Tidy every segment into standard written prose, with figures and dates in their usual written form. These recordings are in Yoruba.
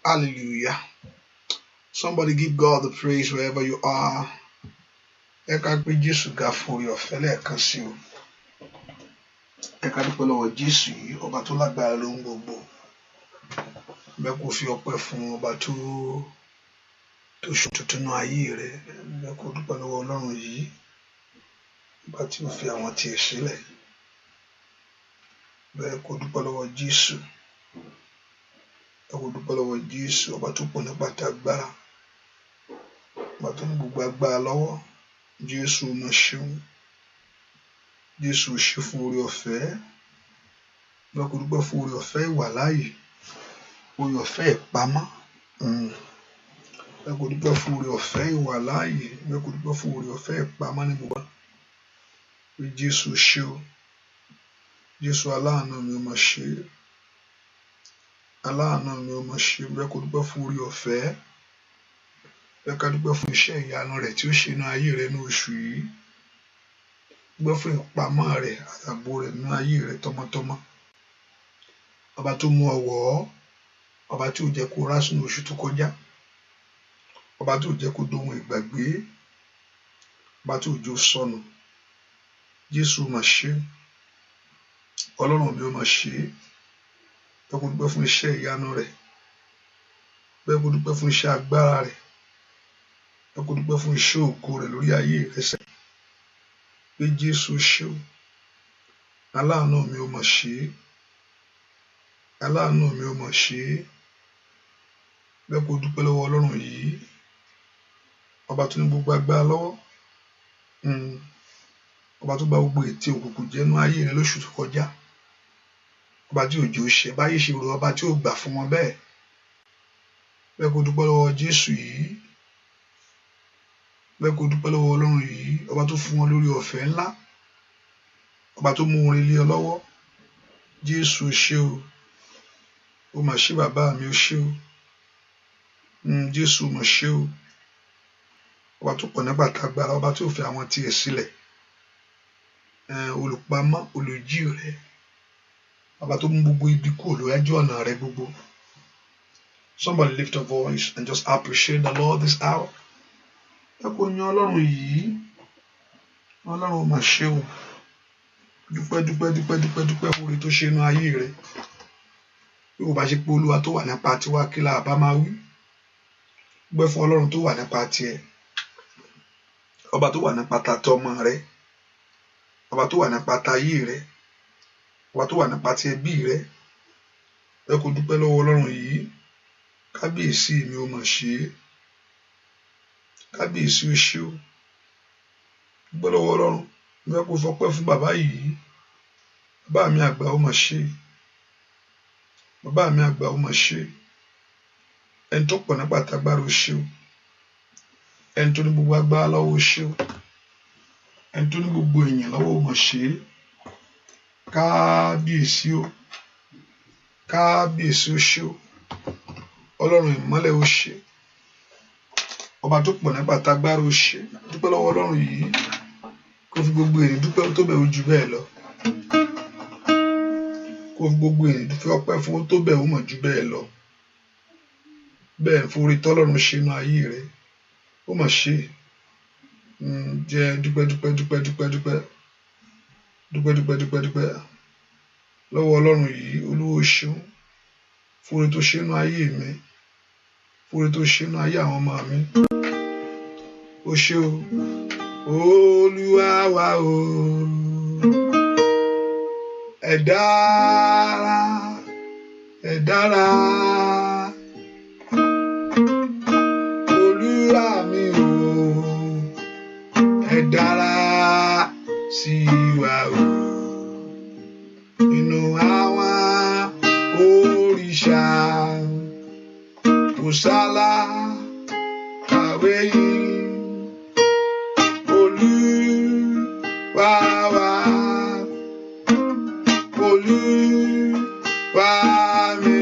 Hallelujah. Somebody give God the praise wherever you are. Ẹ ká gbé Jésù ga fún oore ọ̀fẹ́ lẹ́ẹ̀kan sí o. Ẹ ká dúpẹ́ lọ́wọ́ Jésù yìí, ọba tó lágbára lóhun gbogbo. Bẹ́ẹ̀ kó fi ọpẹ́ fún ọba tó ṣe tuntun nínú ayé rẹ̀. Bẹ́ẹ̀ kó dúpẹ́ lọ́wọ́ Ọlọ́run yìí, ọba tí ó fi àwọn tiẹ̀ sílẹ̀. Bẹ́ẹ̀ kó dúpẹ́ lọ́wọ́ Jésù. Ẹ kó dúpẹ́ lọ́wọ́ Jésù, ọba tó pọ̀ nípa t'agbára. Ọba tó ní gbogbo agbára lọ́wọ́. Jésù máa ṣeun. Jésù ṣe fún oore ọ̀fẹ́. Bẹ́ẹ̀ kó dúpẹ́ fún oore ọ̀fẹ́ ìwàláàyè. Oore ọ̀fẹ́ ìpamọ́. Bẹ́ẹ̀ kó dúpẹ́ fún oore ọ̀fẹ́ ìwàláàyè. Bẹ́ẹ̀ kó dúpẹ́ fún oore ọ̀fẹ́ ìpamọ́ ní gbogbo. Pé Jésù ṣe o. Jésù aláàánú mi ó máa ṣe. Aláàánú mi ó máa ṣe. Bẹ́ẹ̀ kó dúpẹ́ fún oore ọ̀fẹ́. Ẹ ká dúpẹ́ fún iṣẹ́ ìyanu rẹ̀ tí ó ṣe inú ayé rẹ̀ ní oṣù yìí. Dúpẹ́ fún ìpamọ́ rẹ̀ àtààbò rẹ̀ nínú ayé rẹ̀ tọmọtọmọ. Ọba tó mú ọ wọ̀ ọ́, ọba tí ò jẹ́ kó rá sínú oṣù tó kọjá, ọba tí ò jẹ́ kó dohun ìgbàgbé, ọba tí ò jẹ́ ó sọnù. Jésù mà ṣe, Ọlọ́run mi ó mà ṣe. Ẹ kó dúpẹ́ fún iṣẹ́ ìyanu rẹ̀, ẹ kó dúpẹ́ fún iṣẹ́ agbára rẹ̀, ẹ kó dúpẹ́ fún iṣẹ́ ògo rẹ̀ lórí ayé rẹ̀ sẹ́. Pé Jésù ṣe o, aláàánú mi ó mà ṣe, aláàánú mi ó mà ṣe. Ẹ kó dúpẹ́ lọ́wọ́ Ọlọ́run yìí, ọba tó ní gbogbo agbára lọ́wọ́, ọba tó bá gbogbo ètè òkùnkùn jẹ́ nínú ayé rẹ̀ lóṣù tó kọjá, ọba tí òjò ṣe báyé ṣe rò, ọba tí ò gbà fún wọn bẹ́ẹ̀. Ẹ kó dúpẹ́ lọ́wọ́ Jésù yìí, ẹ kó dúpẹ́ lọ́wọ́ Ọlọ́run yìí, ọba tó fún wọn lórí ọ̀fẹ́ ńlá, ọba tó mú orin lé ọ lọ́wọ́. Jésù ṣe o, ó mà ṣe bàbá mi ó ṣe o. Jésù mà ṣe o, ọba tó pọ̀ nígbà tágbára, ọba tí ò fi àwọn tiẹ̀ sílẹ̀, olùpamọ́ olùjí rẹ̀, ọba tó mú gbogbo ibi kúrò lójú ọ̀nà rẹ̀ gbogbo. Somebody lift a voice and just appreciate the Lord this hour. Ẹ kó yan Ọlọ́run yìí, Ọlọ́run mà ṣe o. Dúpẹ́ dúpẹ́ dúpẹ́ dúpẹ́ dúpẹ́ fún oore tó ṣe inú ayé rẹ̀. Bí kò bá ṣe pé Olúwa tó wà nípa tiwa kí la bá máa wí. Dúpẹ́ fún Ọlọ́run tó wà nípa tiẹ̀, ọba tó wà nípa tatọ́ ọmọ rẹ̀, ọba tó wà nípa tayé rẹ̀, ọba tó wà nípa ti ẹbí rẹ̀. Ẹ kó dúpẹ́ lọ́wọ́ Ọlọ́run yìí. Kábíyèsí mi ó mà ṣe, kábíyèsí ó ṣe o. Dúpẹ́ lọ́wọ́ Ọlọ́run, ẹ kó fọpẹ́ fún bàbá yìí. Bàbá mi àgbà ó mà ṣe, bàbá mi àgbà ó mà ṣe. Ẹni tó pọ̀ nípa tagbára ó ṣe o, ẹni tó ní gbogbo agbára lọ́wọ́ ó ṣe o, ẹni tó ní gbogbo èèyàn lọ́wọ́ ó mà ṣe. Kábíyèsí o, kábíyèsí ó ṣe o. Ọlọ́run ìmọ́lẹ̀ ó ṣe, ọba tó pọ̀ nípa tagbára ó ṣe. Dúpẹ́ lọ́wọ́ Ọlọ́run yìí, kó fi gbogbo èrè dúpẹ́ tó bẹ̀ ó jù bẹ́ẹ̀ lọ, kó fi gbogbo èrè dúpẹ́ ọpẹ́ fún tó bẹ̀ ó mọ̀ jù bẹ́ẹ̀ lọ. Bẹ́ẹ̀ fún orí tọ́lọ́run ṣe inú ayé rẹ̀, ó mà ṣe. Jẹ́ dúpẹ́ dúpẹ́ dúpẹ́ dúpẹ́ dúpẹ́ dúpẹ́ dúpẹ́ dúpẹ́ dúpẹ́ lọ́wọ́ Ọlọ́run yìí. Olúwa ṣeun fún oore tó ṣe inú ayé mi, fún oore tó ṣe inú ayé àwọn ọmọ mi. Ó ṣe o, Olúwa wa o. Ẹ dára, ẹ dára, Olúwa mi o. Ẹ dára sí wa o. Inú àwọn òrìṣà kò sálà kàwé yìí. Olúwa wa, Olúwa mi,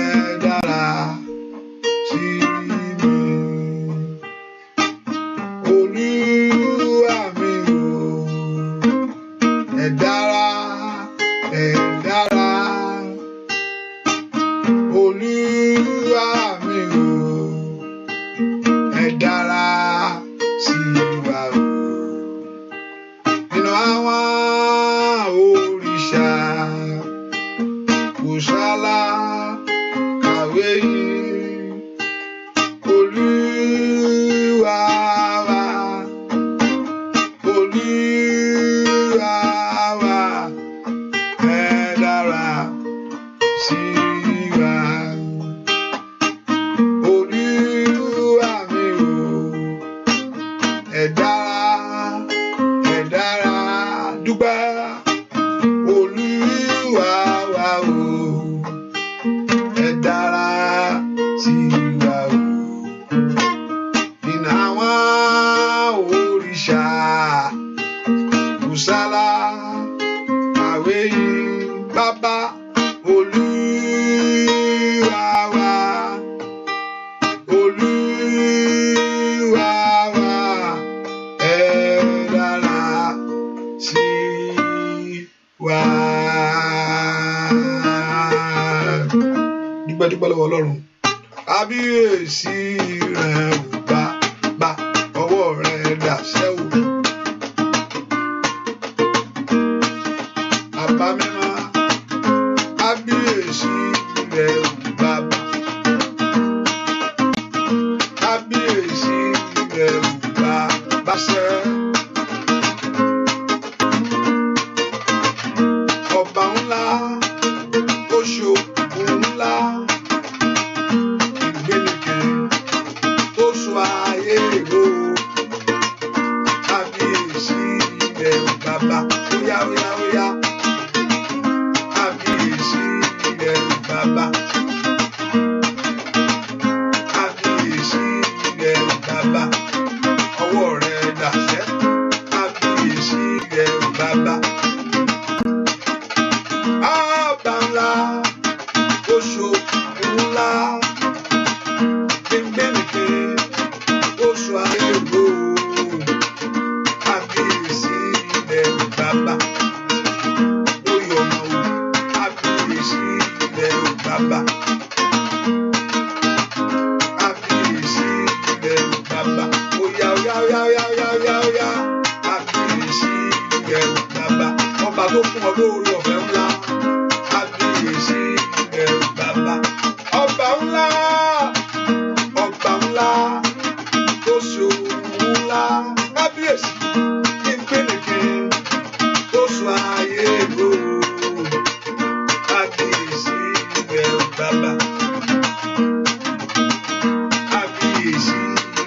ẹ dára sí mi. Olúwa mi o, ẹ dára, ẹ dára. Olúwa mi o, dúpẹ́ lọ́wọ́ Ọlọ́run. Kábíyèsí rẹ̀ ò bàbá, ọwọ́ rẹ̀ dàṣẹ́ o. Bàbá mímọ́, kábíyèsí rẹ̀ ò bàbá, kábíyèsí rẹ̀ ò bàbá ṣẹ́. Ọba ńlá, oṣù ńlá, ìgbénìkè tó sọ ayé ro. Kábíyèsí rẹ̀ ò bàbá, óyá óyá óyá. Kábíyèsí rẹ̀ ò bàbá, kábíyèsí rẹ̀ ò bàbá, ọwọ́ rẹ̀ dàṣẹ́. Kábíyèsí rẹ̀ ò bàbá. Ọba ńlá, oṣù ńlá, ìgbénìkè tó sọ ayé ro. Kábíyèsí rẹ̀ ò bàbá. Oyè ọmọ o, kábíyèsí rẹ̀ ò bàbá. Kábíyèsí rẹ̀ ò bàbá. Óyá óyá óyá óyá óyá óyá. Kábíyèsí rẹ̀ ò bàbá. Ọba tó fún ọ lórí ọ̀fẹ́ ńlá. Kábíyèsí rẹ̀ ò bàbá. Ọba ńlá, ọba ńlá, oṣù ńlá. Kábíyèsí ìgbénìkè tó sọ ayé ro. Kábíyèsí rẹ̀ ò bàbá. Kábíyèsí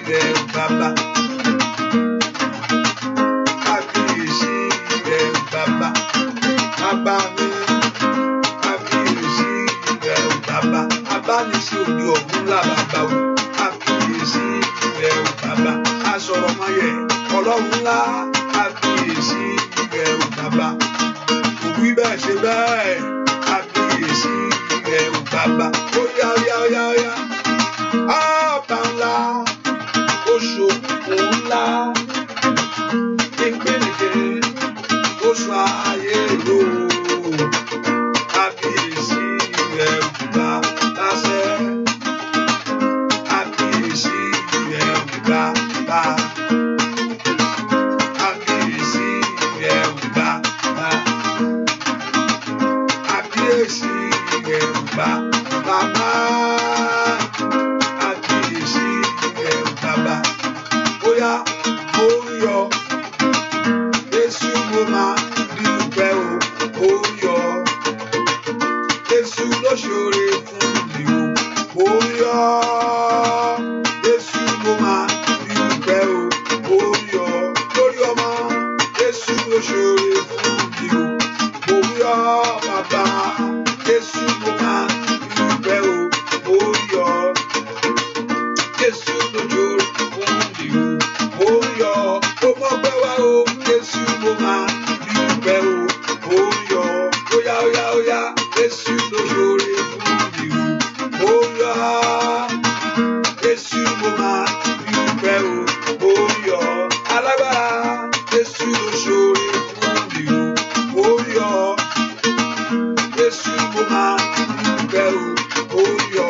rẹ̀ ò bàbá. Kábíyèsí rẹ̀ ò bàbá. Bàbá mi, kábíyèsí rẹ̀ ò bàbá. Abánisí òde ọ̀gbun ńlá bàbá o. Kábíyèsí rẹ̀ ò bàbá. Asọ̀rọ̀ mayẹ̀ Ọlọ́run ńlá. Kábíyèsí rẹ̀ ò bàbá. Òwú bẹ́ẹ̀ ṣe bẹ́ẹ̀. Kábíyèsí rẹ̀ ò bàbá. Óyá óyá óyá óyá. Ọba ńlá, oṣù ńlá, ìgbénìkè tó sọ ayé ro. Kábíyèsí rẹ̀ ò bàbá ṣẹ́. Kábíyèsí rẹ̀ ò bàbá. Kábíyèsí rẹ̀ ò bàbá. Kábíyèsí rẹ̀ ò bàbá. Kábíyèsí rẹ̀ ò bàbá. Óyá mo ń yọ, Jésù mo máa dúpẹ́ o. Mo ń yọ, Jésù ló ṣoore fún mi o. Mo ń yọ, Jésù mo máa dúpẹ́ o. Mo ń yọ lórí ọmọ, Jésù ló ṣoore fún mi o. Mo ń yọ bàbá, Jésù mo máa dúpẹ́ o. Mo ń yọ, Jésù ló ṣoore fún mi o. Mo ń yọ, ó mọ̀ pé wá o. Jésù mo máa dúpẹ́ o. Mo ń yọ, óyá óyá óyá. Jésù ló ṣoore fún mi o. Mo ń yọ, Jésù mo máa dúpẹ́ o. Mo ń yọ, alágbára, Jésù ló ṣoore fún mi o. Mo ń yọ, Jésù mo máa dúpẹ́ o. Mo ń yọ,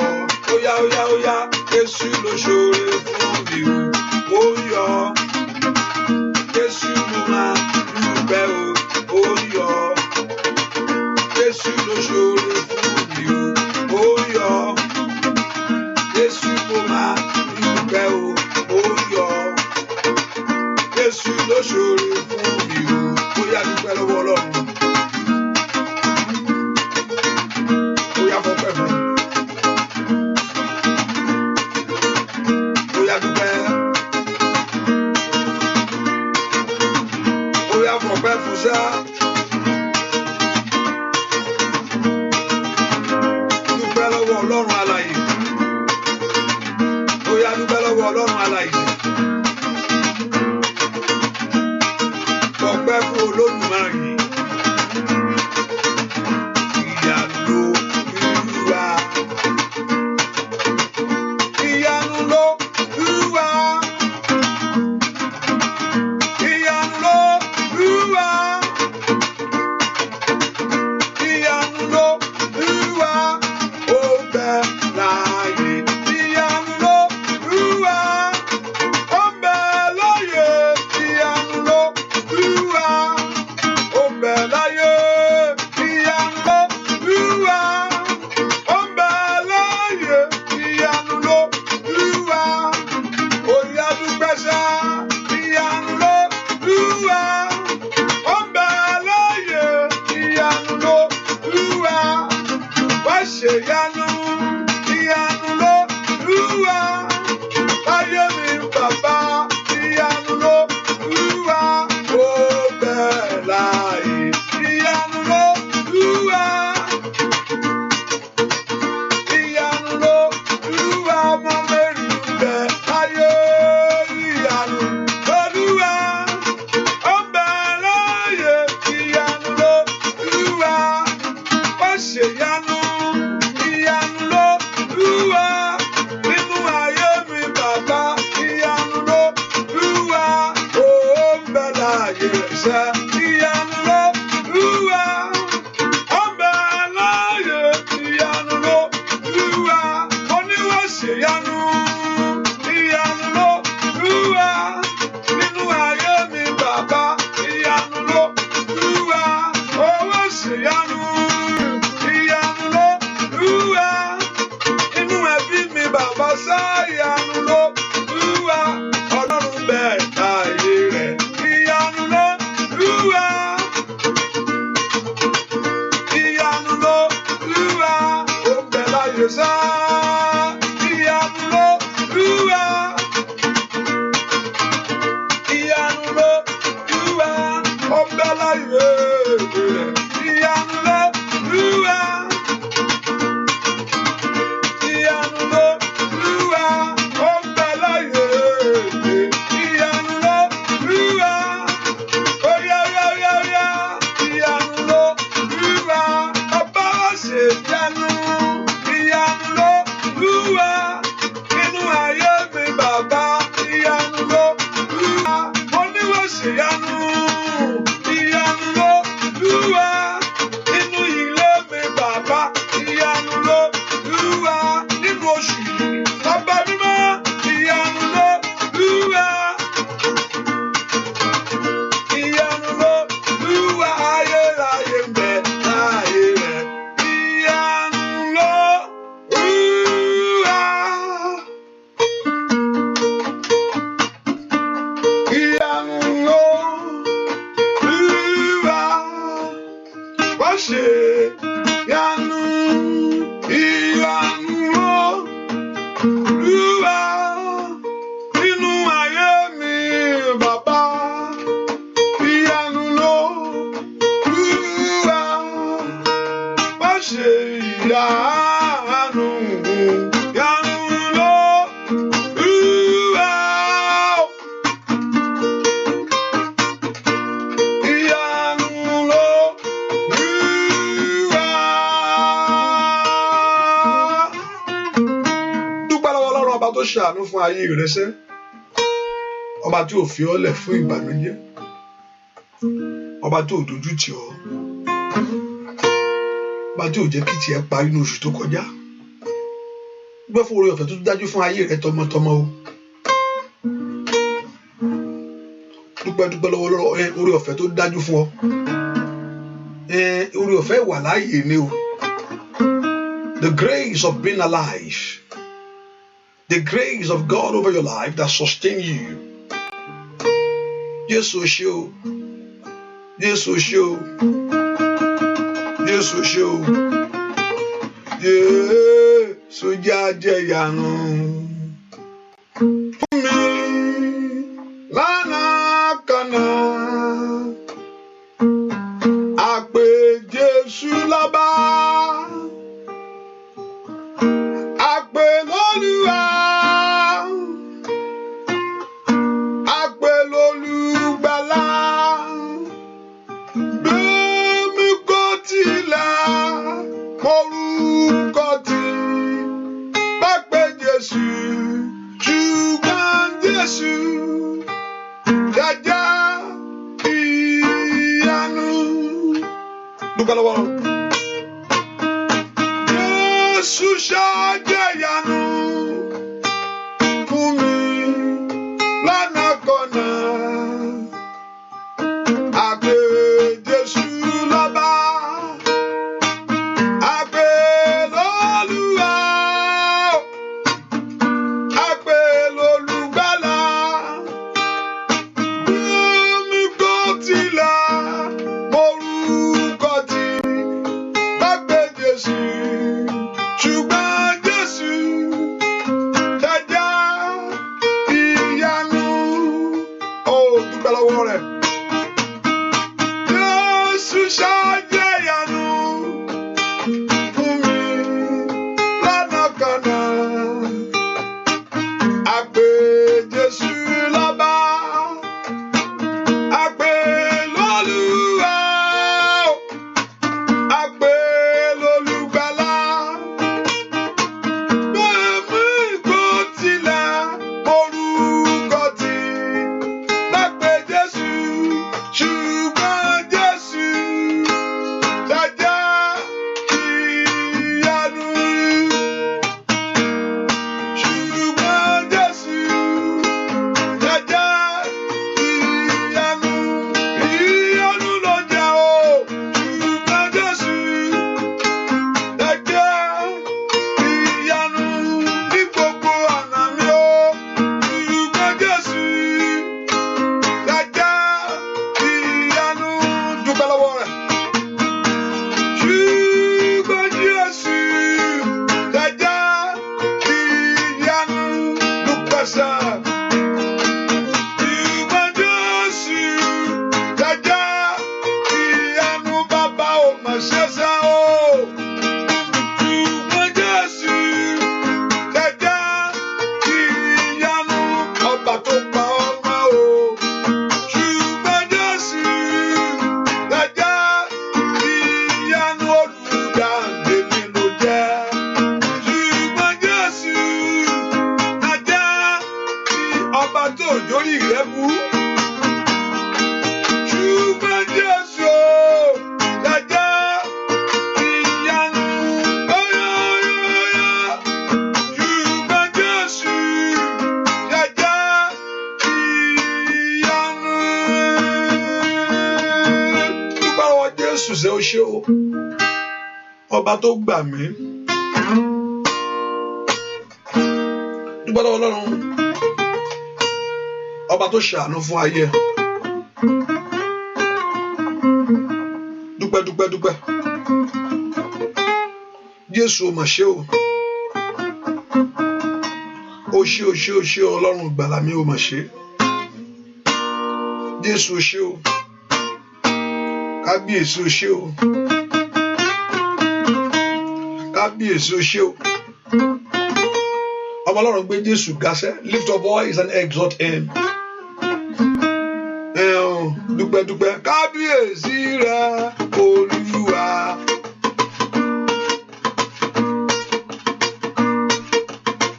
óyá óyá óyá. Jésù ló ṣoore fún mi o. Mo ń yọ, Jésù mo máa dúpẹ́ o. Mo ń yọ, Jésù ló ṣoore fún mi o. Mo ń yọ, Jésù mo máa dúpẹ́ o. Mo ń yọ, Jésù ló ṣoore fún mi o. Óyá dúpẹ́ lọ́wọ́ Ọlọ́run. Óyá fọpẹ́ fún. Óyá dúpẹ́. Óyá fọpẹ́ fún ṣá. Dúpẹ́ lọ́wọ́ Ọlọ́run alààyè. Óyá dúpẹ́ lọ́wọ́ Ọlọ́run alààyè. Fọpẹ́ fún Olódùmarè. Ìyanu Olúwa. Ìyanu l'Olúwa. Ìyanu l'Olúwa. Ìyanu l'Olúwa. Ó bẹ sẹ́, ìyanu l'Olúwa. Ọbẹ̀ láyé, ìyanu l'Olúwa. Oníwà ṣèyanu, ìyanu l'Olúwa. Nínú ayé mi bàbá, ìyanu l'Olúwa. Owó ṣèyanu, ìyanu l'Olúwa. Inú ẹbí mi bàbá sá ìyanu l'Olúwa. Ọlọ́run bẹ̀ láyé rẹ̀, ìyanu l'Olúwa. Ìyanu l'Olúwa. Ó bẹ̀ láyé sá ìyanu l'Olúwa. Ìyanu l'Olúwa. Ó bẹ̀ láyé rẹ̀, ìyanu l'Olúwa. Ìyanu l'Olúwa. Ó bẹ̀ láyé rẹ̀, ìyanu l'Olúwa. Oya, oya, oya, oya. Ìyanu l'Olúwa. Ọba wa ṣe ìyanu. Ìyanu l'Olúwa. Nínú ayé mi bàbá, ìyanu l'Olúwa. Mo ní wọ́n ṣe ìyanu. Ìyanu l'Olúwa. Nínú ilé mi bàbá, ìyanu l'Olúwa. Nínú oṣù yìí, bàbá mímọ́, ìyanu l'Olúwa. Ìyanu l'Olúwa. Ayérayé ń bẹ láyé rẹ̀. Ìyanu l'Olúwa. Ìyanu l'Olúwa. Wọ́n ṣe ìyanu. Ìyanu l'Olúwa. Nínú ayé mi bàbá, ìyanu l'Olúwa. Wọ́n ṣe ìyanu. Ìyanu l'Olúwa. Ìyanu l'Olúwa. Dúpẹ́ lọ́wọ́ Ọlọ́run ọba tó ṣàánú fún ayé rẹ sẹ́. Ọba tí ò fi ọ́ lẹ̀ fún ìbànújẹ́. Ọba tí ò dojú tì ọ́. Ọba tí ò jẹ́ kí tiẹ̀ parí ní oṣù tó kọjá. Dúpẹ́ fún oore ọ̀fẹ́ tó dájú fún ayé rẹ tọmọtọmọ o. Dúpẹ́ lọ́wọ́ oore ọ̀fẹ́ tó dájú fún ọ. Oore ọ̀fẹ́ wà láàyè ni o. The grace of being alive. The grace of God over your life that sustain you. Jésù ṣé o. Jésù ṣé o. Jésù ṣé o. Jésù jẹ́ ìyanu fún mi lánàá kanáà. A pè Jésù lọ́ba. A pè l'Olúwa. A pè l'Olùgbàlà. Bẹ́ẹ̀mi kò tilẹ̀ morúkọ tí bá pè Jésù, ṣùgbọ́n Jésù jẹ́jẹ́ ìyanu. Dúpẹ́ lọ́wọ́. Jésù ṣáájẹ́ ìyanu fún mi lọ́nà kọ̀nà. A pè Jésù lọ́ba. A pè l'Olúwa. A pè l'Olùgbàlà. Bẹ́ẹ̀mi kò tilẹ̀ morúkọ tí bá pè Jésù, ṣùgbọ́n Jésù jẹ́jẹ́ ìyanu. Ó dúpẹ́ lọ́wọ́ rẹ̀. Jésù ṣáájẹ́ ìyanu fún mi lọ́nà kọ̀nà. A pè Jésù lọ́ba. A pè l'Olúwa. A pè l'Olùgbàlà. Bẹ́ẹ̀mi kò tilẹ̀ morúkọ tí bá pè Jésù, Ọba tó gbà mí dúpẹ́ lọ́wọ́ Ọlọ́run ọba tó ṣàánú fún ayé dúpẹ́ Jésù o mà ṣé o ṣé Ọlọ́run ìgbàlà mi o mà ṣé Jésù o ṣé o kábíyèsí o ṣé o kábíyèsí o ṣé o ọmọ Ọlọ́run gbé Jésù gàṣẹ lift your voice and exalt him dúpẹ́ kábíyèsí rẹ Olúwa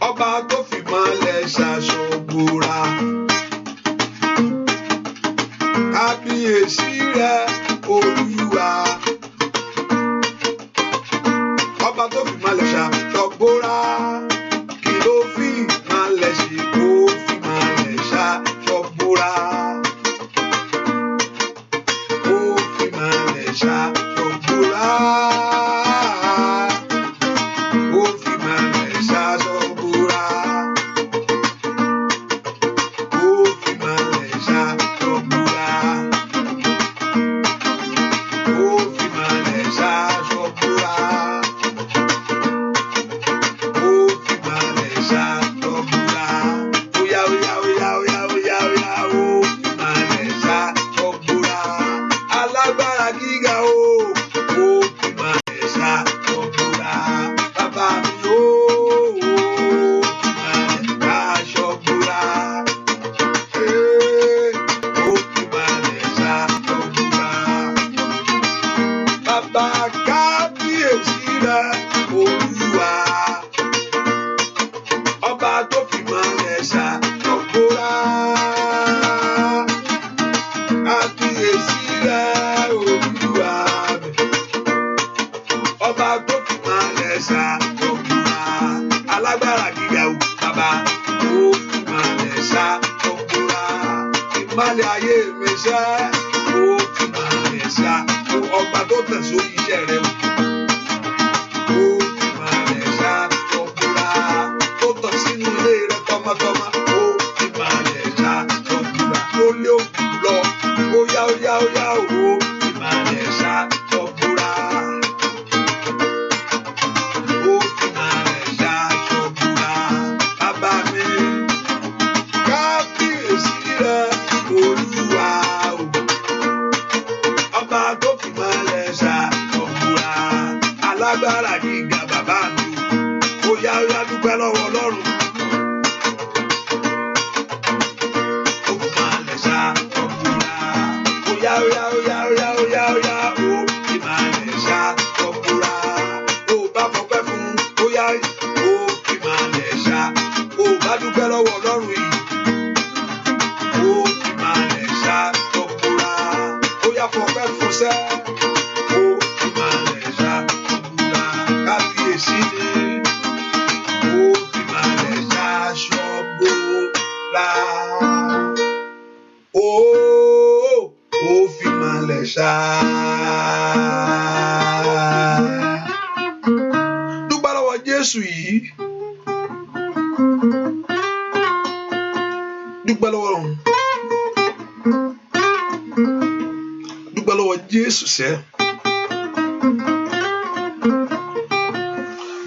ọba tó fi mọ́lẹ̀ ṣàṣọ̀gbòrà kábíyèsí rẹ Olúwa ọba tó fi mọ́lẹ̀ ṣàṣọ̀gbòrà kí ló fi mọ́lẹ̀ ṣe kó fi mọ́lẹ̀ ṣàṣọ̀gbòrà kó fi mọ́lẹ̀ ṣàṣọ̀gbòrà kó fi mọ́lẹ̀ ṣàṣọ̀gbòrà kó fi mọ́lẹ̀ ṣàṣọ̀gbòrà kó fi mọ́lẹ̀ ṣàṣọ̀gbòrà.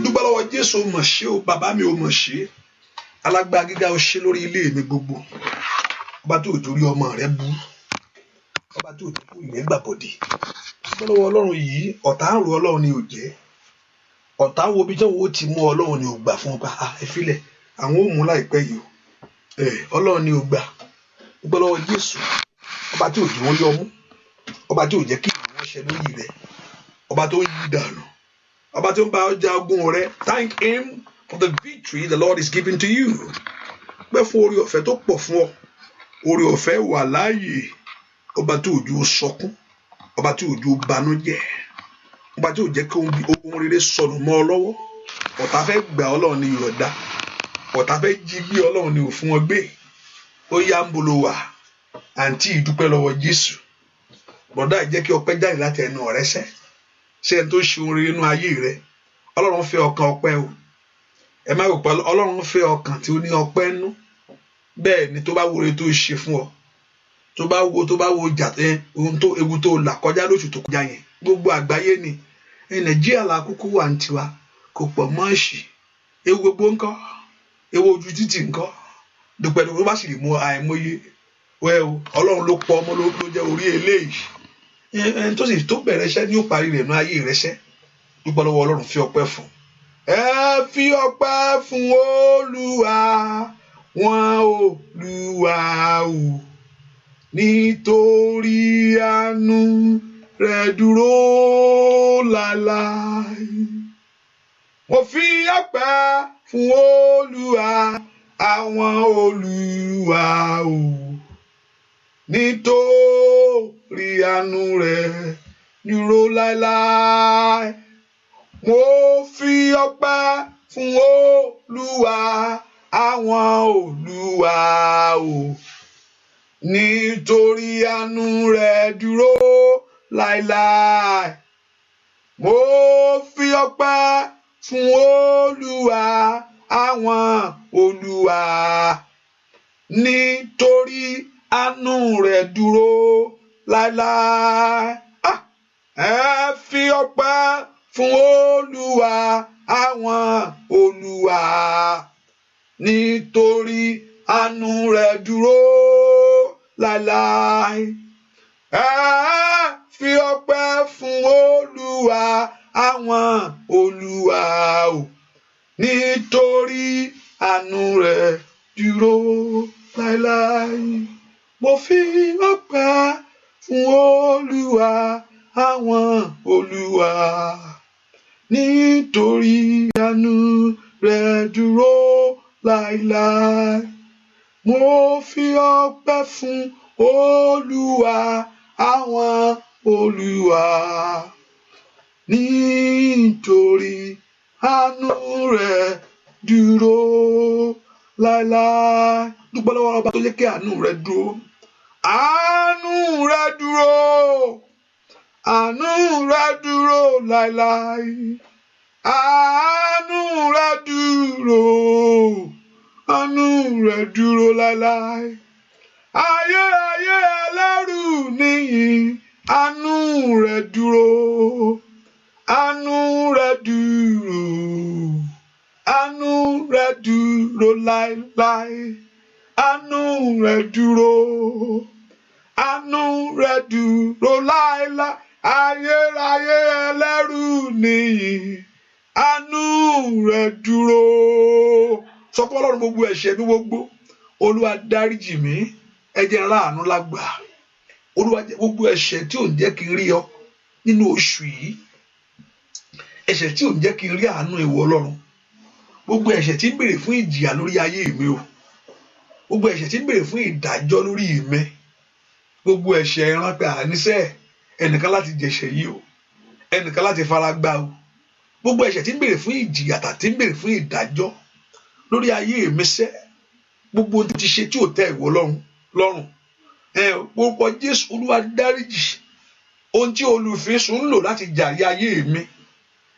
Dúpẹ́ lọ́wọ́ Jésù o mà ṣé o bàbá mi o mà ṣé alágbára gíga ó ṣe lórí ilé mi gbogbo, ọba tó torí ọmọ rẹ bú, ọba tó torí ilẹ̀ gbàbọ̀dé. Lọ́wọ́ Ọlọ́run yìí, ọ̀tá ń ro Ọlọ́run ni ò jẹ́, ọ̀tá wo bí jẹ́wọ́ ó ti mú Ọlọ́run ni ò gbà fún ọba ẹ̀fílẹ̀ àwọn ò mú láìpẹ́ yìí o, Ọlọ́run ni ò gbà. Gbọ́ lọ́wọ́ Jésù, ọba tí ò jẹ́ wọ́n yọ mú, ọba tí ò jẹ́ kí ìwọ́n ṣẹ lórí rẹ̀, ọba tó ń yí dànù, ọba tó ń bá ọjà ogun rẹ̀. Thank him for the victory the Lord is giving to you. Pẹ́ fún oore ọ̀fẹ́ tó pọ̀ fún ọ, oore ọ̀fẹ́ wà láàyè, ọba tí òjò sọkún, ọba tí òjò banújẹ́, ọba tí ò jẹ́ kí ohun rere sọnù mọ́ ọ lọ́wọ́. Ọ̀tá fẹ́ gbà Ọlọ́run ni ìyọ̀dá, ọ̀tá fẹ́ jí gbé Ọlọ́run ni ò fún ọ gbé. Ó yá ń bolo wà àǹtí ìdúpẹ́ lọ́wọ́ Jésù. Bọ̀dá jẹ́ kí ọpẹ́ jáde láti ẹnu rẹ ṣẹ́ ẹni tó ṣe ohun rere nínú ayé rẹ. Ọlọ́run fẹ́ ọkàn ọpẹ́ o. Ẹ má rò pé Ọlọ́run fẹ́ ọkàn tí ó ní ọpẹ́ nú. Bẹ́ẹ̀ ni tó bá wo rere tó ṣe fún ọ, tó bá wo jà ohun tó ewu tó là kọjá lóṣù tó kọjá yẹn, gbogbo àgbáyé ni Nàìjíríà la kúkú wà ní tiwa, kò pọ̀ mọ́ ẹ̀ṣì, ewu gbogbo ńkọ́, ewu ojú títì ńkọ́, dúpẹ́ ló bá sì lè mú àìmọye Ọlọ́run ló pọ̀ ọmọ ló jẹ́ orí eléyìí. Ẹni tó sì tó bẹ̀rẹ̀ iṣẹ́ ní ó parí rẹ̀ ní ayé rẹ̀ ṣẹ́. Dúpẹ́ lọ́wọ́ Ọlọ́run, fi ọpẹ́ fún. Ẹ fi ọpẹ́ fún Olúwa, wọn Olúwa o, nítorí àánú rẹ̀ dúró láéláé. Mo fi ọpẹ́ fún Olúwa, àwọn Olúwa o, nítorí àánú rẹ̀ dúró láéláé. Mo fi ọpẹ́ fún Olúwa, àwọn Olúwa o, nítorí àánú rẹ̀ dúró láéláé. Mo fi ọpẹ́ fún Olúwa, àwọn Olúwa, nítorí àánú rẹ̀ dúró láéláé. Ẹ fi ọpẹ́ fún Olúwa, àwọn Olúwa, nítorí àánú rẹ̀ dúró láéláé. Ẹ fi ọpẹ́ fún Olúwa, àwọn Olúwa o, nítorí àánú rẹ̀ dúró láéláé. Mo fi ọpẹ́ fún Olúwa, àwọn Olúwa, nítorí àánú rẹ̀ dúró láéláé. Mo fi ọpẹ́ fún Olúwa, àwọn Olúwa, nítorí àánú rẹ̀ dúró láéláé. Dúpẹ́ lọ́wọ́ ọba tó jẹ́ kí àánú rẹ̀ dúró. Àánú rẹ̀ dúró, àánú rẹ̀ dúró láéláé. Àánú rẹ̀ dúró, àánú rẹ̀ dúró láéláé. Ayérayé ẹlẹ́rù níyì, àánú rẹ̀ dúró, àánú rẹ̀ dúró, àánú rẹ̀ dúró láéláé. Àánú rẹ̀ dúró, àánú rẹ̀ dúró láéláé. Ayérayé ẹlẹ́rù níyì, àánú rẹ̀ dúró. Sọ fún Ọlọ́run gbogbo ẹ̀ṣẹ̀ mi gbogbo, Olúwa dáríjì mí, ẹ jẹ́ n rí àánú lágbà. Olúwa, gbogbo ẹ̀ṣẹ̀ tí ò ń jẹ́ kí n rí ọ nínú oṣù yìí, ẹ̀ṣẹ̀ tí ò ń jẹ́ kí n rí àánú ìwọ Ọlọ́run, gbogbo ẹ̀ṣẹ̀ tí ń béèrè fún ìjìyà lórí ayé mi o, gbogbo ẹ̀ṣẹ̀ tí ń béèrè fún ìdájọ́ lórí mi, gbogbo ẹ̀ṣẹ̀ ìran pé àníṣe ẹnìkan láti jẹ̀ṣẹ̀ yìí o, ẹnìkan láti fara gbá o, gbogbo ẹ̀ṣẹ̀ tí ń béèrè fún ìjìyà tàbí ń béèrè fún ìdájọ́ lórí ayé mi sẹ́, gbogbo ohun tí ti ṣe tí ò tẹ́ ìwọ lọ́rùn, orúkọ Jésù, Olúwa dáríjì. Ohun tí olùfisùn ń lò láti jàre ayé mi,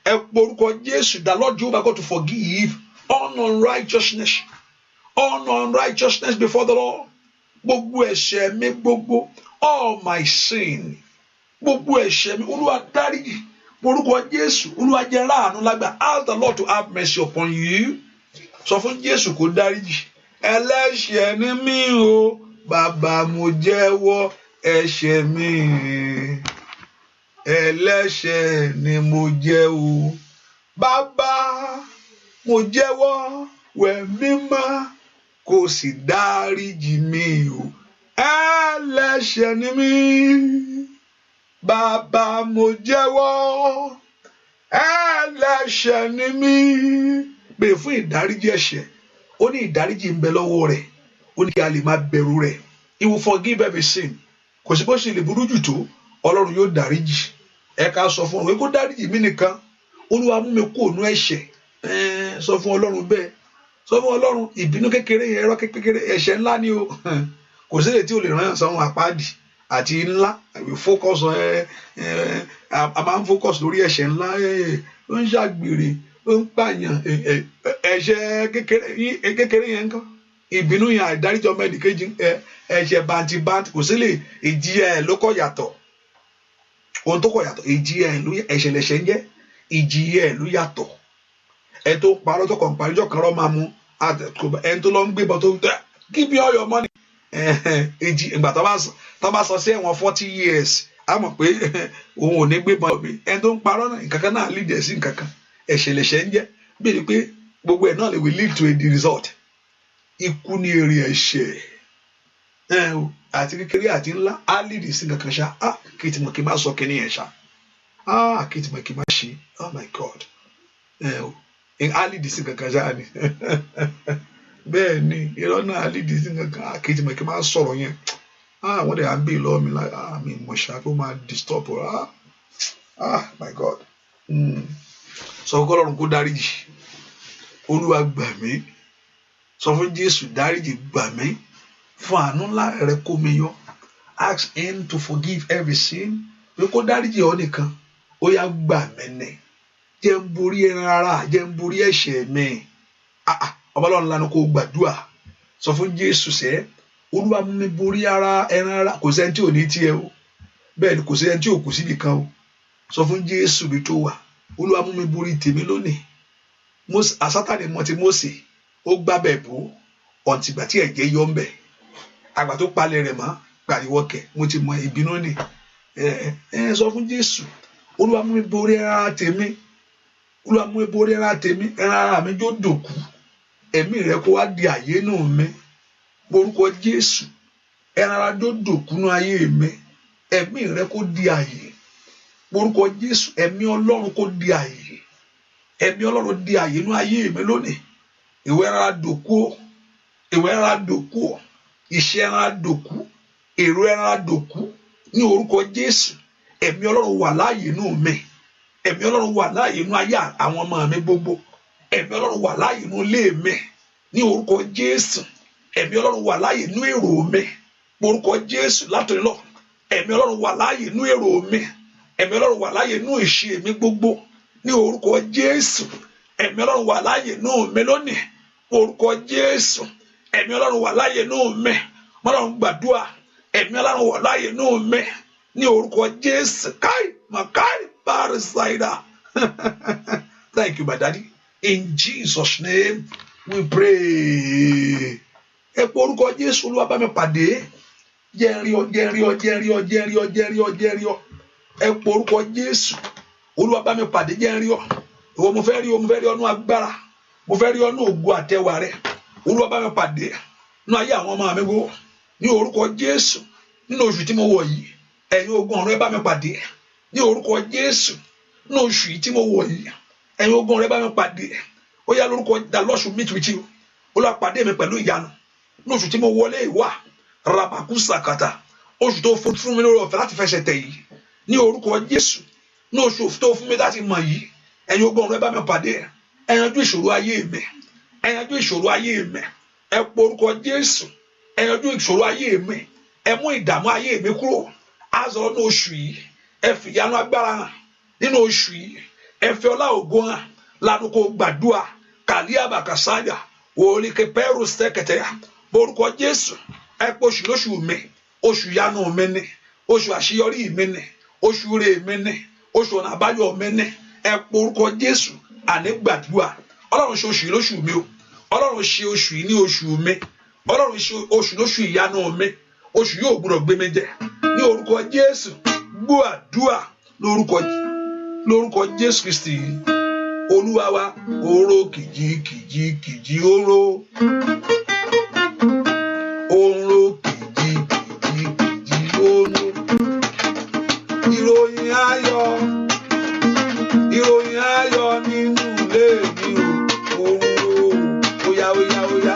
ẹ pọ orúkọ Jésù. The Lord Jehovah God to forgive all unrighteousness before the Lord. Gbogbo ẹ̀ṣẹ̀ mi gbogbo, all my sin, gbogbo ẹ̀ṣẹ̀ mi, Olúwa dáríjì. Orúkọ Jésù, Olúwa jẹ́ n rí àánú lágbà. Ask the Lord to have mercy upon you. sọ fún Jésù kó dáríjì. Ẹlẹ́ṣẹ̀ ni mí o, bàbá mo jẹ́wọ́ ẹ̀ṣẹ̀ mi. Ẹlẹ́ṣẹ̀ ni mo jẹ́ o, bàbá mo jẹ́wọ́, wẹ̀ mí mọ́ kó sì dáríjì mi o. Ẹlẹ́ṣẹ̀ ni mí, bàbá mo jẹ́wọ́, ẹlẹ́ṣẹ̀ ni mí. Béèrè fún ìdáríjì ẹ̀ṣẹ̀. Ó ní ìdáríjì ń bẹ lọ́wọ́ rẹ̀. Ó ní kí a lè máa bẹ̀rù rẹ̀. He will forgive every sin. Kò sí bó ṣe lè burú jù tó, Ọlọ́run yóò dáríjì. Ẹ ká sọ fún Ọlọ́run kó dáríjì mí nìkan. Olúwa mú mi kúrò nínú ẹ̀ṣẹ̀. Sọ fún Ọlọ́run bẹ́ẹ̀. Sọ fún Ọlọ́run ìbínú kékeré yẹn, ẹ̀rọ kékeré, ẹ̀ṣẹ̀ ńlá ni o. Kò sí èyí tí o lè rán sọ́run àpáàdì àti ńlá. We focus on a máa ń focus lórí ẹ̀ṣẹ̀ ńlá. Ó ń ṣàgbèrè, ó ń pààyàn. Ẹ̀ṣẹ̀ kékeré yẹn ńkọ́. Ìbínú yẹn àìdáríjì ọmọ ẹnìkejì, ẹ̀ṣẹ̀ bàǹtìbàǹtì kò sí lè ìjìyà ẹ̀ ló kọ̀ yàtọ̀. Ohun tó kọ̀ yàtọ̀ ìjìyà ẹ̀ ló ẹ̀ṣẹ̀ lẹ̀ṣẹ̀ ń jẹ́, ìjìyà ẹ̀ ló yàtọ̀. Ẹ tó parọ́ tó kàn paríjọ́ kan rọ́ máa mú ẹni tó lọ ń gbébọn tó give me all your money. Ìgbà tó bá sọ sí ẹ̀wọ̀n 40 years á mọ̀ pé òun ò ní gbébọn mi. Ẹni tó ń parọ́ náà nǹkan kan náà lead ẹ̀ sí nǹkan kan. Ẹ̀ṣẹ̀ lẹ̀ṣẹ̀ ń jẹ́ bí ẹni pé gbogbo ẹ̀ náà lè will lead to a result. Ikú ní èrè ẹ̀ṣẹ̀ àti kékeré àti ńlá á lead sí nǹkan kan ṣá. Kí tí mo kì í máa sọ kíní yẹn ṣá. Kí tí mo kì í máa ṣe. Oh my God. Á lead sí nǹkan kan ṣá ni. Bẹ́ẹ̀ ni irọ́ náà á lead sí nǹkan kan. Kí tí mo kì í máa sọ̀rọ̀ yẹn. Wọ́n dẹ̀ á ń bè lọ́wọ́ mi láì mi mọ̀ ṣá kó máa disturb. My God. Sọ fún Ọlọ́run kó dáríjì. Olúwa gbà mí. Sọ fún Jésù dáríjì gbà mí. Fún àánú ńlá rẹ̀ kó mi yọ. Ask him to forgive every sin. Pé kó dáríjì ọ nìkan. Ó yá gbà mí ni. Jẹ́ ń borí ẹran ara, jẹ́ ń borí ẹ̀ṣẹ̀ mi. Ọba Ọlọ́run lánàá kó gbàdúrà. Sọ fún Jésù sẹ́, Olúwa mú mi borí ẹran ara. Kò sẹ́ni tí ò ní tiẹ̀ o. Bẹ́ẹ̀ ni kò sẹ́ni tí ò kù síbi kan o. Sọ fún Jésù bí tó wà. Olúwa mú mi borí tèmi lónìí. Sátánì mọ ti Mósè, ó gbábẹ̀ bò ọ̀ǹtìgbà tí ẹ̀jẹ̀ yọ ń bẹ̀. Àgbà tó palẹ̀ rẹ̀ mọ́ gbàríwọ́kẹ̀, mo ti mọ ìbínú ni. Sọ fún Jésù, Olúwa mú mi borí ẹran ara tèmi. Olúwa mú mi borí ẹran ara tèmi. Ẹran ara mi jó dòkú. Ẹ̀mí rẹ̀ kó wá di àyè nù mi. Orúkọ Jésù, ẹran ara jó dòkú nú ayé mi. Ẹ̀mí rẹ̀ kó di àyè. Orúkọ Jésù, ẹ̀mí Ọlọ́run kó di àyè. Ẹ̀mí Ọlọ́run di àyè nú ayé mi lónìí. Ìwé ẹran ara dòkú. Ìwé ẹran ara dòkú. Iṣẹ́ ẹran ara dòkú. Èrò ẹran ara dòkú. Ní orúkọ Jésù, ẹ̀mí Ọlọ́run wà láàyè nú mi. Ẹ̀mí Ọlọ́run wà láàyè nú ayé àwọn ọmọ mi gbogbo. Ẹ̀mí Ọlọ́run wà láàyè nú ilé mi. Ní orúkọ Jésù, ẹ̀mí Ọlọ́run wà láàyè nú èrò mi. Orúkọ Jésù látòrí lọ. Ẹ̀mí Ọlọ́run wà láàyè nú èrò mi. Ẹ̀mí Ọlọ́run wà láàyè nú ìṣe mi gbogbo. Ní orúkọ Jésù, ẹ̀mí Ọlọ́run wà láàyè nú mi lónìí. Orúkọ Jésù, ẹ̀mí Ọlọ́run wà láàyè nú mi. Ọlọ́run gbàdúrà, ẹ̀mí Ọlọ́run wà láàyè nú mi. Ní orúkọ Jésù, Makai Barisaida. Thank you, my daddy. In Jesus' name we pray. Ẹ pé orúkọ Jésù, Olúwa bá mi pàdé. Jẹ́rí ọ. Ẹ pé orúkọ Jésù, Olúwa bá mi pàdé jẹ́rí ọ. Ìwọ mo fẹ́ rí ọ nú agbára. Mo fẹ́ rí ọ nú ògo àtẹwà rẹ. Olúwa bá mi pàdé nú ayé àwọn ọmọ mi gbogbo. Ní orúkọ Jésù, nínú oṣù tí mo wọ̀ yìí, ẹ̀yin ogun ọ̀run ẹ bá mi pàdé. Ní orúkọ Jésù, nínú oṣù yìí tí mo wọ̀ yìí, ẹ̀yin ogun ọ̀run ẹ bá mi pàdé. Ó yá lórúkọ the Lord should meet with you. Olúwa pàdé mi pẹ̀lú ìyanu. Ní oṣù tí mo wọlé ìwà rabaku sakata, oṣù tó fún mi lórí ọ̀fẹ́ láti fẹsẹ̀ tẹ̀ yìí. Ní orúkọ Jésù, ní oṣù tó fún mi láti mọ̀ yìí, ẹ̀yin ogun ọ̀run ẹ bá mi pàdé. Ẹ yanjú ìṣòro ayé mi. Ẹ yanjú ìṣòro ayé mi. Ẹ pé orúkọ Jésù. Ẹ yanjú ìṣòro ayé mi. Ẹ mú ìdààmú ayé mi kúrò. Azọ ní oṣù yìí, ẹ fi ìyanu agbára hàn. Nínú oṣù yìí, ẹ fi ọlá ògo hàn. Lánàá kó gbàdúrà. Kàlíàbà kàsáyà. Wòlíì kẹpẹ́rù sẹ́kẹ̀tẹ̀. Orúkọ Jésù. Ẹ pé oṣù lóṣù mi. Oṣù ìyanu mi ni. Oṣù àṣeyọrí mi ni. Oṣù rere mi ni. Oṣù ọ̀nà àbáyọ mi ni. Ẹ pé orúkọ Jésù. Àní gbàdúrà. Ọlọ́run ṣe oṣù lóṣù mi o. Ọlọ́run ṣe oṣù yìí ní oṣù mi. Ọlọ́run ṣe oṣù lóṣù ìyanu mi. Oṣù yóò gbọ́dọ̀ gbé mi jẹ. Ní orúkọ Jésù, gbọ́ àdúrà lórúkọ Jésù Kristi. Olúwa wa, oró kìjì oró. Oró kìjì oró. Ìròyìn ayọ̀ nínú ilé mi o. Oró, óyá.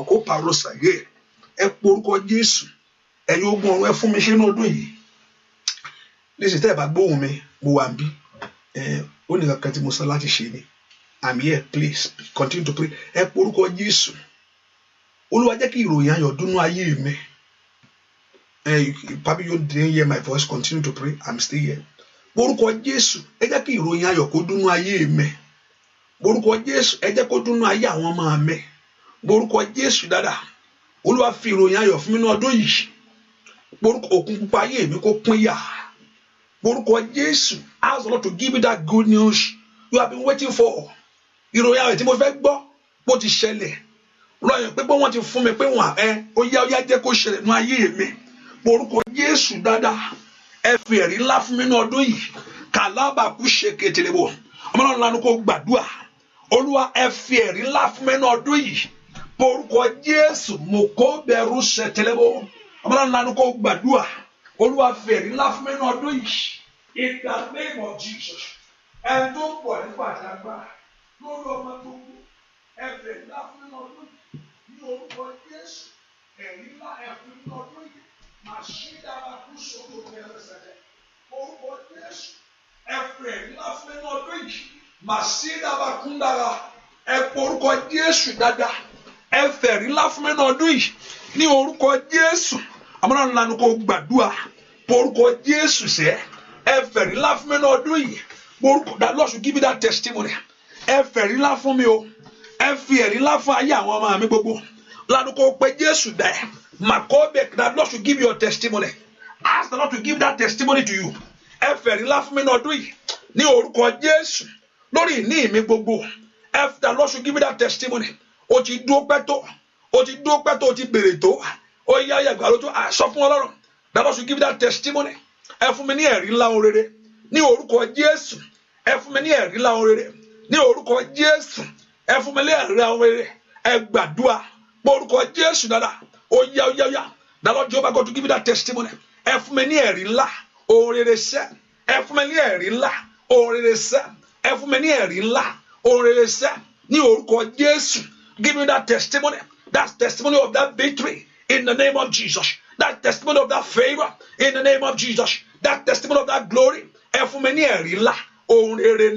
Kó pàrọ̀ sàyè ẹ porúkọ Jésù ẹ̀yin ogun ọ̀run ẹ fún mi ṣe ní ọdún yìí lẹ́sìn tẹ́ ẹ bá gbóhùn mi mo wà bí ó ní kankan tí mo sọ láti ṣe ni I'm here, please continue to pray ẹ porúkọ Jésù Olúwa jẹ́ kí ìròyìn ayọ̀ dúnú ayé mi probably you didn't hear my voice, continue to pray, I'm still here. Porúkọ Jésù ẹ jẹ́ kí ìròyìn ayọ̀ kó dúnú ayé mi porúkọ Jésù ẹ jẹ́ kó dúnú ayé àwọn ọmọ mi porúkọ Jésù dáadáa Olúwa fi ìròyìn ayọ̀ fún mi ní ọdún yìí porúkọ òkun pupa ayé mi kó pín yà porúkọ Jésù ask the Lord to give you that good news you have been waiting for ìròyìn ayọ̀ tí mo fẹ́ gbọ́ bó ti ṣẹlẹ̀ lọ́yìn pé wọ́n ti fún mi pé wọ́n ó yá jẹ́ kó ṣẹlẹ̀ ní ayé mi porúkọ Jésù dáadáa ẹ fi ẹ̀rí ńlá fún mi ní ọdún yìí kàlábà kú ṣe kẹtẹlẹbọ ọmọlọ́run lánàá kó gbàdúrà Olúwa ẹ fi ẹ̀rí ńlá fún mi ní ọdún yìí porúkọ Jésù mo kó bẹ̀rù ṣẹtẹlẹbọ ọmọlọ́run lánàá kó gbàdúrà Olúwa fi ẹ̀rí ńlá fún mi ní ọdún yìí in the name of Jesus ẹ tó pọ̀ nípa àtàgbà lórí ọmọ tó kú ẹ̀fẹ̀ ńlá fún nínú ọdún yìí ní orúkọ Jésù ẹ̀rí ńlá ẹ̀fún nínú ọdún yìí màá ṣí dára kú sókè òkè ẹlẹ́sẹ̀ orúkọ Jésù ẹ̀fẹ̀ ńlá fún nínú ọdún yìí màá ṣí dára kú dára ẹ̀pọ̀ orúkọ Jésù dáadáa ẹ̀fẹ̀ ńlá fún nínú ọdún yìí ní orúkọ Jésù àmọ́nà ńlá ni kò gbàdúrà orúkọ Jésù sẹ́ ẹ̀fẹ̀ ńlá fún nínú ọdún yìí that Lord should give you that testimony ẹ̀fẹ̀ ńlá fún mi o ẹ̀fẹ̀ ẹ̀rí ńlá fún ayé àwọn ọmọ mi gbogbo lánàá kò pé Jésù dẹ̀ Makobek, that Lord should give you a testimony. Ask the Lord to give that testimony to you. Ẹ̀fẹ̀ ńlá fún mi náà ọdún yìí ní orúkọ Jésù lórí ìní mi gbogbo. If the Lord should give you that testimony. O ti dúró pẹ́ tó, o ti dúró pẹ́ tó, o ti bèrè tó. Ó yá yàgbà ló tó sọ fún Ọlọ́run. The Lord should give you that testimony. Ẹ fún mi ní ẹ̀rí ńlá ohun rere ní orúkọ Jésù. Ẹ fún mi ní ẹ̀rí ńlá ohun rere ní orúkọ Jésù. Ẹ fún mi ní ẹ̀rí ńlá ohun rere. Ẹ gbàdúrà ní orúkọ Jésù dáadáa. Oh yeah. The Lord Jehovah God to give you that testimony. Ẹ fún mi ní ẹ̀rí ńlá ohun rere sẹ́. Ẹ fún mi ní ẹ̀rí ńlá ohun rere sẹ́. Ẹ fún mi ní ẹ̀rí ńlá ohun rere sẹ́. Ní orúkọ Jésù. Give me that testimony. That testimony of that victory in the name of Jesus. That testimony of that favor in the name of Jesus. That testimony of that glory. Ẹ fún mi ní ẹ̀rí ńlá ohun rere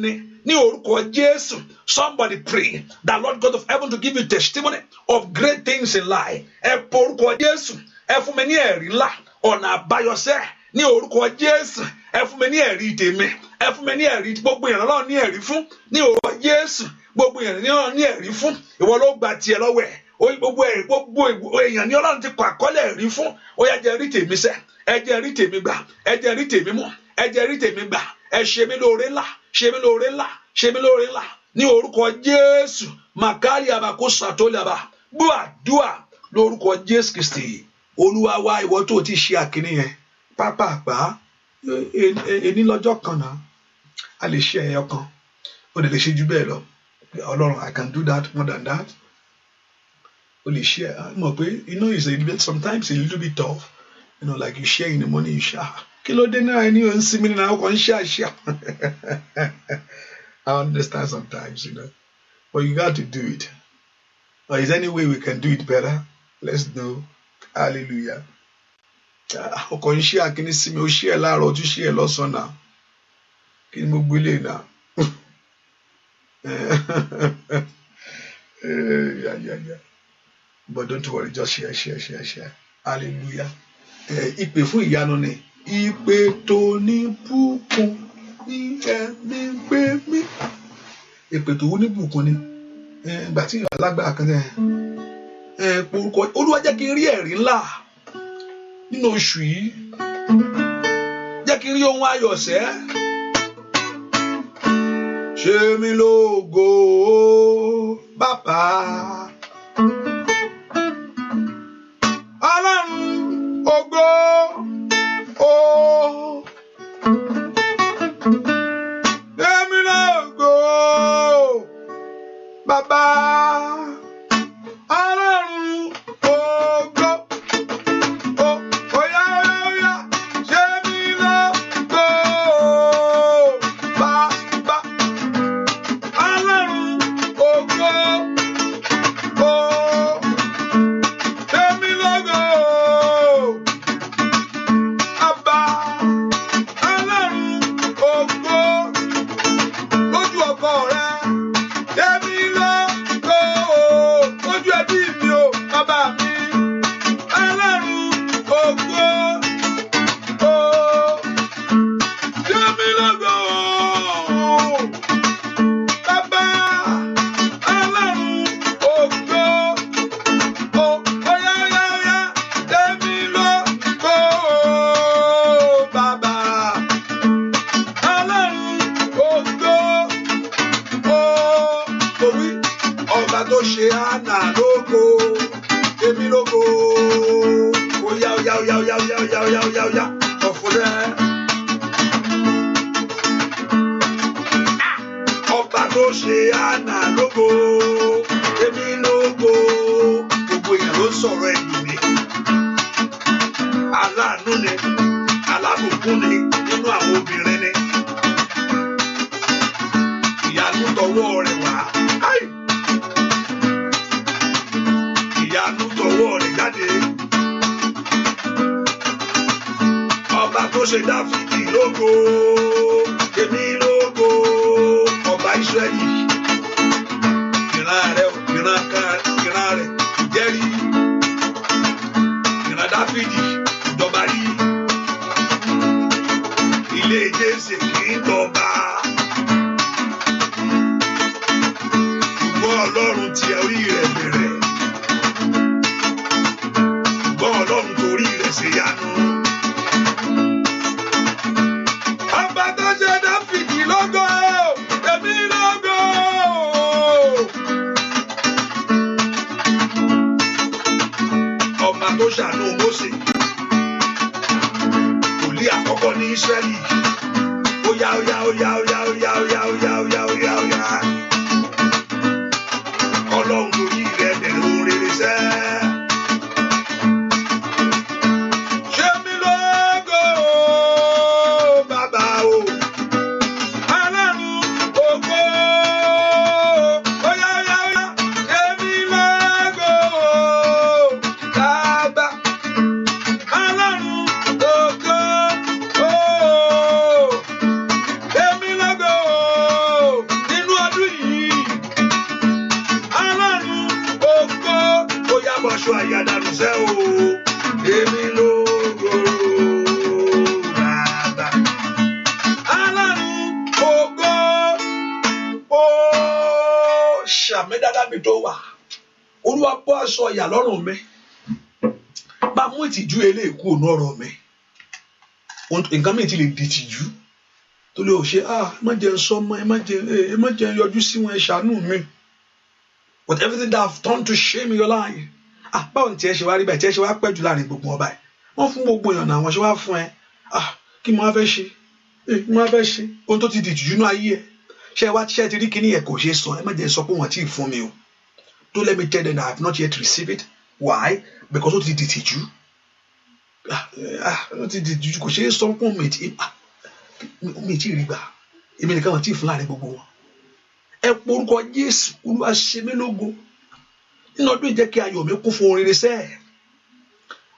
ní orúkọ Jésù. Somebody pray that Lord God of heaven to give you testimony of great things in life. Ẹ pọ orúkọ Jésù. Ẹ fún mi ní ẹ̀rí ńlá ọ̀nà àbáyọsẹ́ ní orúkọ Jésù. Ẹ fún mi ní ẹ̀rí tèmi. Ẹ fún mi ní ẹ̀rí gbogbo ìrànlọ́wọ́ ní ẹ̀rí fún ní orúkọ Jésù. Gbogbo ìrànlọ́wọ́ ní ẹ̀rí fún ìwọ ló gba tiẹ̀ lọ́wọ́ ẹ̀. Gbogbo èèyàn ní Ọlọ́run ti kọ àkọlé ẹ̀rí fún. Ó yá jẹ́ rí tèmi sẹ́. Ẹ jẹ́ rí tèmi gbà. Ẹ jẹ́ rí tèmi mọ̀. Ẹ jẹ́ rí tèmi gbà. Ẹ ṣe mí lóore ńlá. Ṣe mí lóore ńlá. Ṣe mí lóore ńlá. Ní orúkọ Jésù màkàrí àbàkóso àtọ́lẹ̀bà gbọ́ àdúà lórúkọ Jésù Kristi Olúwa wa ìwọ tó ti ṣe àkíní yẹn pápápá ẹni lọ́jọ́ kan náà a lè ṣe ẹyọ kan ó lè ṣe jù bẹ́ẹ̀ lọ Ọlọ́run I can do that more than that ó lè ṣe mọ̀ pé sometimes a little bit tough like you share in the morning you share kí ló dé náà ẹni ò ń sinmi náà ọkọ̀ ń ṣe àṣà. I understand sometimes, but you got to do it. Or is there any way we can do it better? Let's know. Hallelujah. Ọkọ̀ ń ṣe àkíní sí mi, ó ṣe ẹ̀ láàárọ̀, ó tún ṣe ẹ̀ lọ́sàn-án náà. Kí ni mo gbélé náà? Yeah. But don't worry, just share. Hallelujah. Ìpè fún ìyanu ni. Ìpè tó ní bùkún. Ẹ̀mí gbé mi. Èpè tó ní bùkún ni. Ìgbà tí alágbára kan porúkọ Olúwa jẹ́ kí n rí ẹ̀rí ńlá nínú oṣù yìí. Jẹ́ kí n rí ohun ayọ̀ sẹ́. Ṣe mí lógo bàbá. Ọlọ́run ògo o. Bàbá Ọlọ́run ògo óyá ṣe mí lógo bàbá Ọlọ́run ògo ṣe mí lógo bàbá Ọlọ́run ògo lójú ọkọ rẹ. ṣe Dáfídì lógo èmi lógo ọba Ísírẹ́lì ìran rẹ̀ jẹ́rí ìran Dáfídì ìjọba rí ilé Jésè kì í jọba ṣùgbọ́n Ọlọ́run ti orí rẹ̀ bẹ̀rẹ̀ ṣùgbọ́n Ọlọ́run torí rẹ̀ ṣe yanu. Ọba tó ṣe Dáfídì lógo èmi lógo. Ọba tó ṣàánú Mósè wòlíì àkọ́kọ́ ní Ísírẹ́lì óyá. Ọlọ́run torí rẹ̀ bẹ̀rẹ̀ ohun rere sẹ́. Ṣé mi lógo bàbá o, Ọlọ́run ògo, óyá. Ṣé mi lógo bàbá, Ọlọ́run ògo, ṣé mi lógo nínú ọdún yìí. Bọ́ṣọ àyàdànù sẹ́ o, èmi lógo bàbá. Ọlọ́run ògo ó ṣàmì dáadáa mi tó wà. Olúwa bọ́ aṣọ ìyà lọ́rùn mi. Bá mú ìtìjú eléyìí kúrò ní ọ̀rọ̀ mi. Nǹkan mi ti lè di ìtìjú. Tó lè ò ṣe ẹ má jẹ́ sọ́mọ, ẹ má jẹ́ yọjú sí wọn, ẹ ṣàánú mi. But everything that I've turned to shame in your life. Báwo ni tiẹ̀ ṣe wá rí báyìí, tiẹ̀ ṣe wá pẹ́ jù láàrin gbogbo wọn báyìí. Wọ́n fún gbogbo èèyàn náà, wọ́n ṣe wá fún ẹ. Kí mo wá fẹ́ ṣe? Ohun tó ti di ìtìjú náà ayé ẹ. Ṣé ti rí kíní ẹ kò ṣe é sọ, ẹ má jẹ́ sọ pé wọ́n ti fún mi o. Don't let me tell them that I have not yet received it. Why? Because ó ti di ìtìjú. Ó ti di ìtìjú kò ṣe é sọ pé mi ti rí gbà. Èmi nìkan wọ́n ti fún láàrin gbogbo wọn. Ẹ porúkọ Jésù, Olúwa ṣe mí lógo. Nínú ọdún yìí jẹ́ kí ayọ̀ mi kún fún ohun rere sẹ́.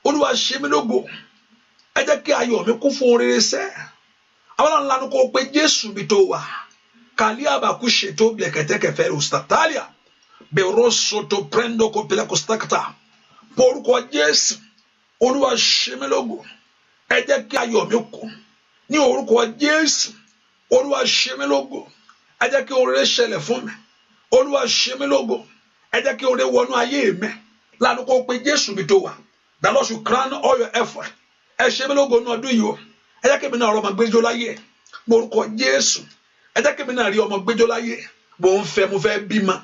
Olúwa ṣe mí lógo. Ẹ jẹ́ kí ayọ̀ mi kún fún ohun rere sẹ́. Àwọn ọ̀nà ńlá ni kò pé Jésù bí tó wà. Kàlí àbàkú ṣètò blẹ̀kẹ̀tẹ̀kẹ̀fẹ̀ òsítàtàlíà. Bẹ̀rọ soto prendo kò pẹ̀lẹ́ kò sítákàtà. Porúkọ Jésù. Olúwa ṣe mí lógo. Ẹ jẹ́ kí ayọ̀ mi kún. Ní orúkọ Jésù. Olúwa ṣe mí lógo. Ẹ jẹ́ kí ohun rere ṣẹlẹ̀ fún mi. Olúwa ṣe mí lógo. Ẹ jẹ́ kí oore wọnú ayé mi lánàá kó pe Jésù bí tó wà. The Lord should crown all your effort. Ẹ ṣe mí lógo ní ọdún yìí o. Ẹ jẹ́ kí èmi náà rí ọmọ gbẹ́jọ́ láyé. Morúkọ Jésù. Ẹ jẹ́ kí èmi náà rí ọmọ gbẹ́jọ́ láyé. Mo fẹ́ bímọ.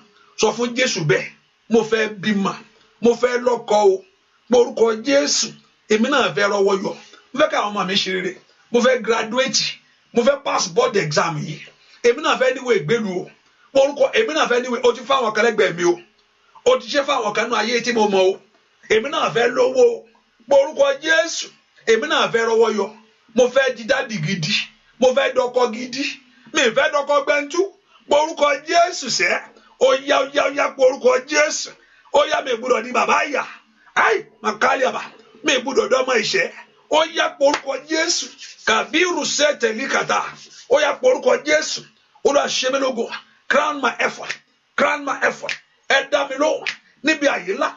Sọ fún Jésù bẹ́ẹ̀. Mo fẹ́ bímọ. Mo fẹ́ lọ́kọ o. Morúkọ Jésù. Èmi náà fẹ́ rọ́wọ́ yọ. Mo fẹ́ káwọn ọmọ mi ṣe rere. Mo fẹ́ graduate. Mo fẹ́ pass board exam yìí. Èmi náà fẹ́ níwèé ìgbélu o. Morúkọ èmi náà fẹ́ níwèé o ti fáwọn kan lẹ́gbẹ̀ẹ́ mi o. O ti ṣe fáwọn kan nú ayé tí mo mọ̀ o. Èmi náà fẹ́ lówó o. Morúkọ Jésù. Èmi náà fẹ́ rọ́wọ́ yọ. Mo fẹ́ di dádì gidi. Mo fẹ́ dọkọ gidi. Mi fẹ́ dọkọ gbẹ́ntú. Morúkọ Jésù sẹ́. Ó yá porúkọ Jésù. Ó yá mi gbọ́dọ̀ di bàbá àyà. Màkàlíàbà. Mi gbọ́dọ̀ dọ́mọ ìṣẹ́. Ó yá porúkọ Jésù. Kàbírù sẹ́tẹ̀lì kàtà. Ó yá porúkọ Jésù. Olúwa ṣe mí lógo. Crown my effort. Ẹ dá mi lóhùn níbi àyílá.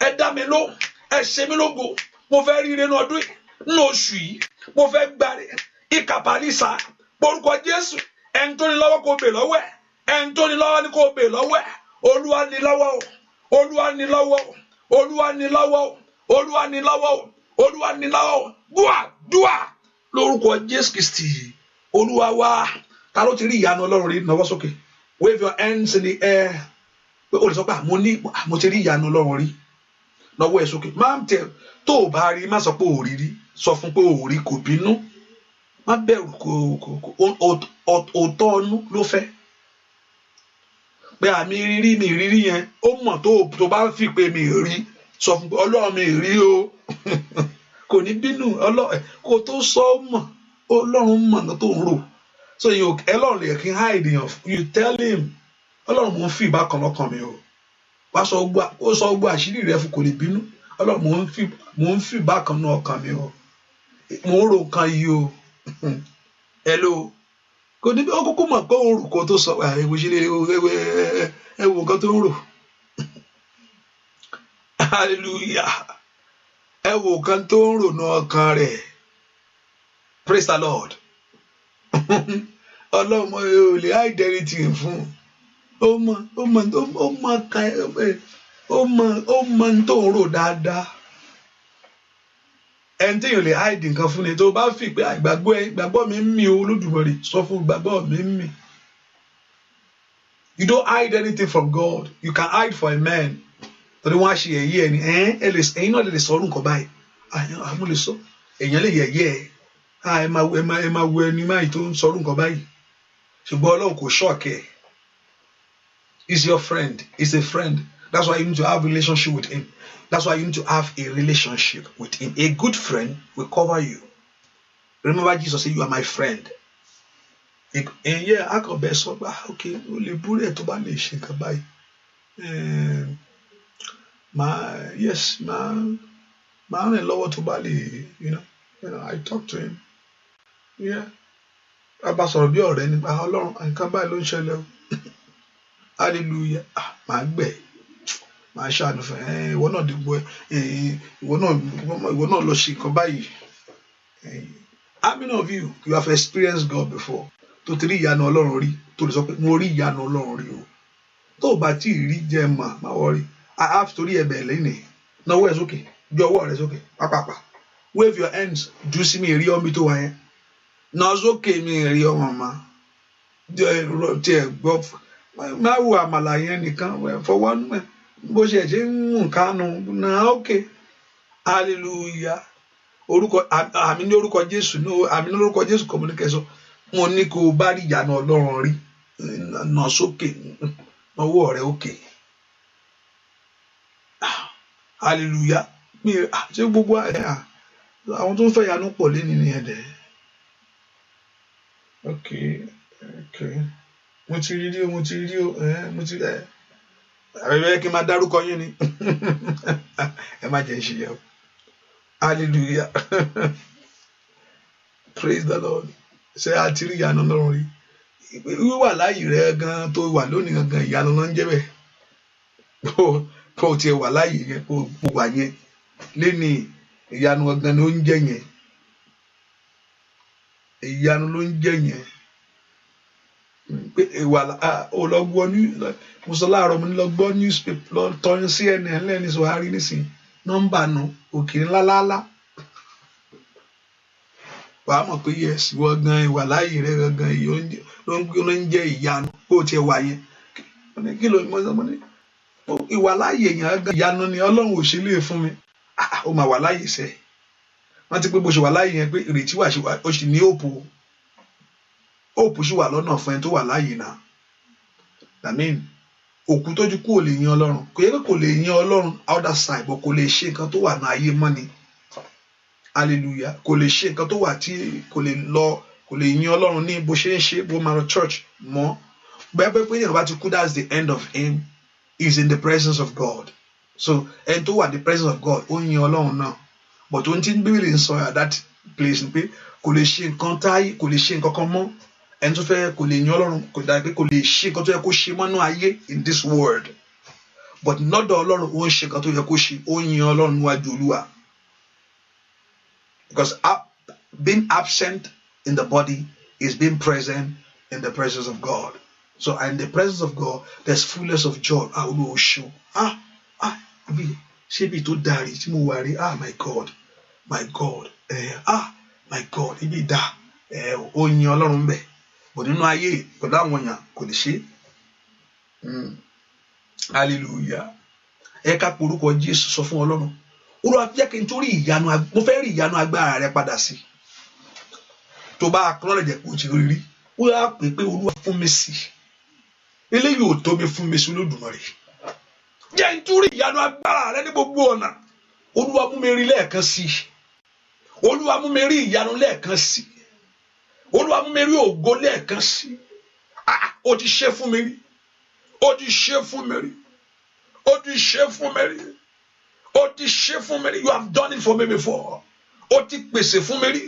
Ẹ dá mi lóhùn. Ẹ ṣe mí lógo. Mo fẹ́ rí ire ní ọdún yìí. Ní oṣù yìí. Mo fẹ́ gbàre. Ìkàpàlísà. Porúkọ Jésù. Ẹni tó ní lọ́wọ́ kó bè lọ́wọ́ ẹ̀. Ẹni tó ní lọ́wọ́ ní kó bè lọ́wọ́ ẹ̀. Olúwa ní lọ́wọ́ o. Olúwa ní lọ́wọ́ o. Olúwa ní lọ́wọ́ o. Olúwa ní lọ́wọ́ o. Olúwa ní lọ́wọ́ o. Dúà lórúkọ Jésù Kristi. Olúwa wá. Ta ló ti rí ìyanu Ọlọ́run rí? Nawọ́ sókè. Wave your hands in the air. Pé o lè sọ pé mo ti rí ìyanu Ọlọ́run rí. Nawọ́ ẹ̀ sókè. Máa ń tẹ̀ tó o bá rí má sọ pé o rí rí. Sọ fún pé o rí kò bínú. Má bẹ̀rù òótọ́ ọnú ló fẹ́. Pé àmì rírí mi rírí yẹn ó mọ̀ tó bá fi pé mi rí. Sọ fún pé Ọlọ́run mi rí o. Kò ní bínú kò tó sọ mọ̀ Ọlọ́run mọ̀ ní tó ń rò. So Ọlọ́run lè kí n hide yàn. You tell him Ọlọ́run mò ń fi ìbákan lọ́kàn mi o. Wá sọ gbọ́ àṣírí rẹ fún kò lè bínú. Ọlọ́run mò ń fi ìbákan náà ọkàn mi o. mo ń ro nǹkan yìí o hello kò ní ó kúkú mọ̀ pé òun rò kó tó sọ ẹ̀wò ṣe lè ẹ̀wò nǹkan tó ń rò hallelujah ẹ̀wò nǹkan tó ń rò ní ọkàn rẹ̀ praise the Lord ọlọ́mọ ò lè hide anything fún ó mọ tó ń rò dáadáa ẹni tí yóò lè hide nǹkan fún ni tó bá fi pé ìgbàgbọ́ mi ń mì o Olódùmarè sọ fún ìgbàgbọ́ mi ń mì. You don't hide anything from God. You can hide for a man torí wọ́n á ṣe ẹ̀yẹ́ ẹni ẹ̀yin náà lè sọ ọdún kan báyìí àmú lè sọ èèyàn lè yẹ̀yẹ́ ẹ máa wo ẹni máa tó ń sọ ọdún kan báyìí ṣùgbọ́n Ọlọ́run kò ṣọ́ọ̀kẹ́ he's your friend, he's a friend. That's why you need to have a relationship with him. That's why you need to have a relationship with him. A good friend will cover you. Remember Jesus said, you are my friend. And yeah, I can be so okay, only bullet to ban this shit by. Yes, my in-law to Bali, you know, I talked to him. Yeah. About be already, but how long I come by lunch alone. Hallelujah. My bed. Máa ṣàánú fún ìwọ náà dìbò ìwọ náà lọ ṣe nǹkan báyìí. How many of you have experienced God before? Tó ti rí ìyanu Ọlọ́run rí tó lè sọ pé mo rí ìyanu Ọlọ́run rí o. Tó o bá tí ì rí jẹ́ má wọrí. I have torí ẹ̀bẹ̀ lẹ́nìí. Náwó ẹ̀ sókè, gbé ọwọ́ rẹ̀ sókè, pápápá. Wave your hands, jù sí mi rí ọmọ tó wà yẹn. Náà sókè mi rí ọmọ ma. Tí ẹ gbọ́ má wo àmàlà yẹn nìkan fọwọ́ nù ẹ̀. Bó ṣe ṣe ń mú nǹkan nù náà ókè hallelujah orúkọ àmì ní orúkọ Jésù ní àmì ní orúkọ Jésù communication mo ní kó o bá rí ìyanu Ọlọ́run rí nà sókè ọwọ́ rẹ ókè hallelujah mi ṣé gbogbo àwọn tó ń fẹ́ ìyanu pọ̀ lé nínú ẹ̀dẹ̀ okay mo ti rí o mo ti rí àbẹ̀bẹ̀ kí n máa dárúkọ yín ni ẹ má jẹ́ ìṣìyẹ o hallelujah praise the Lord ṣé a ti rí ìyanu Ọlọ́run rí wíwà láàyè rẹ gan tó wà lónìí gangan ìyanu náà ń jẹ́ bẹ́ẹ̀ kó o tiẹ̀ wà láàyè yẹn kó o wà yẹn lẹ́ni ìyanu gangan ló ń jẹ́ yẹn ìyanu ló ń jẹ́ yẹn pé ìwà ọlọ́gbọ́n ní mo sọ láàárọ̀ mo ní lọ gbọ́ newspaper lọ tọyún CNN lẹ́ni sọ àárí nísìnyí nọ́mbà nù òkè ńláńlá wàá mọ̀ pé yes wọ́n gan ìwà láàyè rẹ̀ gangan ló ń jẹ́ ìyanu bó tiẹ̀ wà yẹn kí ló mo ní ìwà láàyè yẹn gan ìyanu ni Ọlọ́run ò ṣe lè fún mi ó mà wà láàyè sẹ́ wọ́n ti pé bó ṣe wà láàyè yẹn pé ìrètí wà ó sì ní òpó sì wà lọ́nà fún ẹni tó wà láàyè náà that òkú tójú kú ò lè yan Ọlọ́run kò yẹ kó lè yan Ọlọ́run outer side bọ̀ kò lè ṣe nǹkan tó wà ní ayé mọ́ ni hallelujah kò lè ṣe nǹkan tó wà tí kò lè yan Ọlọ́run ní bó ṣe ń ṣe bó máa lọ church mọ́ bẹ́ẹ̀ pé yẹn bá ti kú that's the end of him he is in the presence of God so ẹni tó wà in the presence of God ó yan Ọlọ́run náà but ohun tí Bíbélì ń sọ at that place ni pé kò lè ṣe nǹkan táyé kò lè ṣe nǹkan kan mọ́ ẹni tó fẹ́ kò lè yan Ọlọ́run kò dà pé kò lè ṣe nǹkan tó yẹ kó ṣe mọ́nú ayé in this world but lọ́dọ̀ Ọlọ́run ó ń ṣe nǹkan tó yẹ kó ṣe ó ń yan Ọlọ́run níwájú Olúwa because being absent in the body is being present in the presence of God so in the presence of God there's fullness of joy Olúwa ṣe ibi ṣé ibi tó dárí tí mo wà rí my God my God ibi dá ó yan Ọlọ́run bẹ́ẹ̀ bọ̀ nínú ayé pẹ̀lú àwọn èèyàn kò lè ṣe hallelujah ẹ ká porúkọ Jésù sọ fún Ọlọ́run Olúwa jẹ́ kí n tó rí ìyanu mo fẹ́ rí ìyanu agbára rẹ padà sí tó bá acknowledge pé o ti rí ó yà pé Olúwa fún mi sí eléyìí ò tó mi fún mi sí Olódùmarè jẹ́ n tó rí ìyanu agbára rẹ ní gbogbo ọ̀nà Olúwa mú mi rí lẹ́ẹ̀kan sí Olúwa mú mi rí ìyanu lẹ́ẹ̀kan sí Olúwa mú mi rí ògo lẹ́ẹ̀kan sí ó ti ṣe fún mi rí ó ti ṣe fún mi rí ó ti ṣe fún mi rí ó ti ṣe fún mi rí you have done it for me before ó ti pèsè fún mi rí,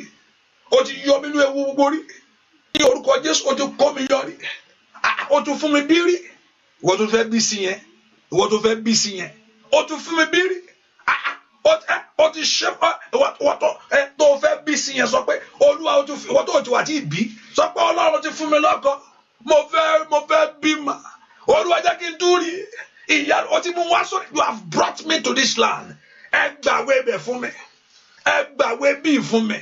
ó ti yọ mí nínú ewu gbogbo rí, ní orúkọ Jésù ó ti kó mi yọ rí, ó tún fún mi bí rí. Ìwọ tó fẹ́ bí sí yẹn, ìwọ tó fẹ́ bí sí yẹn, ó tún fún mi bí rí. Ó ti ṣe ìwọ tó fẹ́ bí sí yẹn sọ pé Olúwa ó tún fi ìwọ tó ti wà tí ì bí sọ pé Ọlọ́run ti fún mi lọ́kọ, mo fẹ́ bímọ, Olúwa jẹ́ kí n dúrí ìyá ó ti mú wá sórí. You have brought me to this land. Ẹ gbàwé bẹ̀ fún mi, ẹ gbàwé bí fún mi,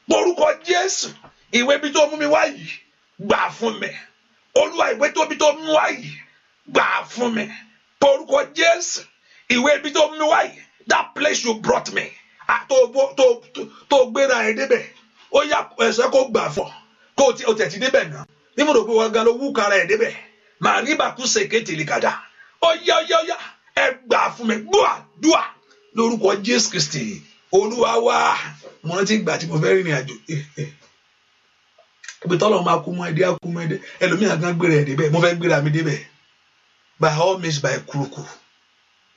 orúkọ Jésù. Ìwé bí tó mú mi wá yìí gbà fún mi, Olúwa ìwé tó bí tó mú wá yìí gbà fún mi, orúkọ Jésù. Ìwé bí tó mú mi wá yìí, that place you brought me, tó gbéra ẹ débẹ̀, ó yá ẹsẹ̀ kó gbà fún kó o tẹ̀ ti débẹ̀ náà nímú rò pé wọ́n ga ló wú kára ẹ débẹ̀ màá rí bàkú sèké tìlíkàdá, ó yá ẹ gbà fún mi dùà lórúkọ Jésù Kristi Olúwa wa. Mo rántí ìgbà tí mo fẹ́ rìnrìn àjò ibi tọ́lọ̀ máa kú mọ́ ẹdẹ ẹlòmíràn gan gbéra ẹ̀ débẹ̀, mo fẹ́ gbéra mi débẹ̀ by all means by kuruku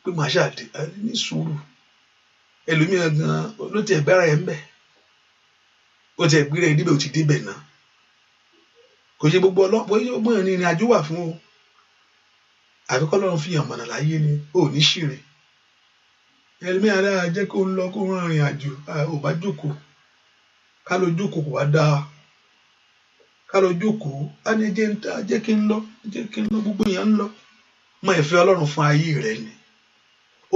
pé màá ṣàdé ní sùúrù. Ẹlòmíràn gan ló tiẹ̀ bẹ́ra ẹ̀ ń bẹ̀, ó tiẹ̀ gbéra ẹ̀ débẹ̀ ó ti débẹ̀ náà. Kò ṣe gbogbo ọlọ́pọ̀ ọgbọ́n ní ìrìn àjò wà fún o, àfikọ́ lọ́run fi hàn mọ̀nà láyé ni ó ní ṣìrìn. Ẹlòmíràn dára jẹ́ kó ń lọ kó ń rìn àjò, ò bá jókòó ká lọ jókòó kò wá dáa, ká lọ jókòó á ní jẹ́ kí n lọ gbogbo èèyàn ń lọ. Mọ ìfẹ́ Ọlọ́run fún ayé rẹ ni. Ó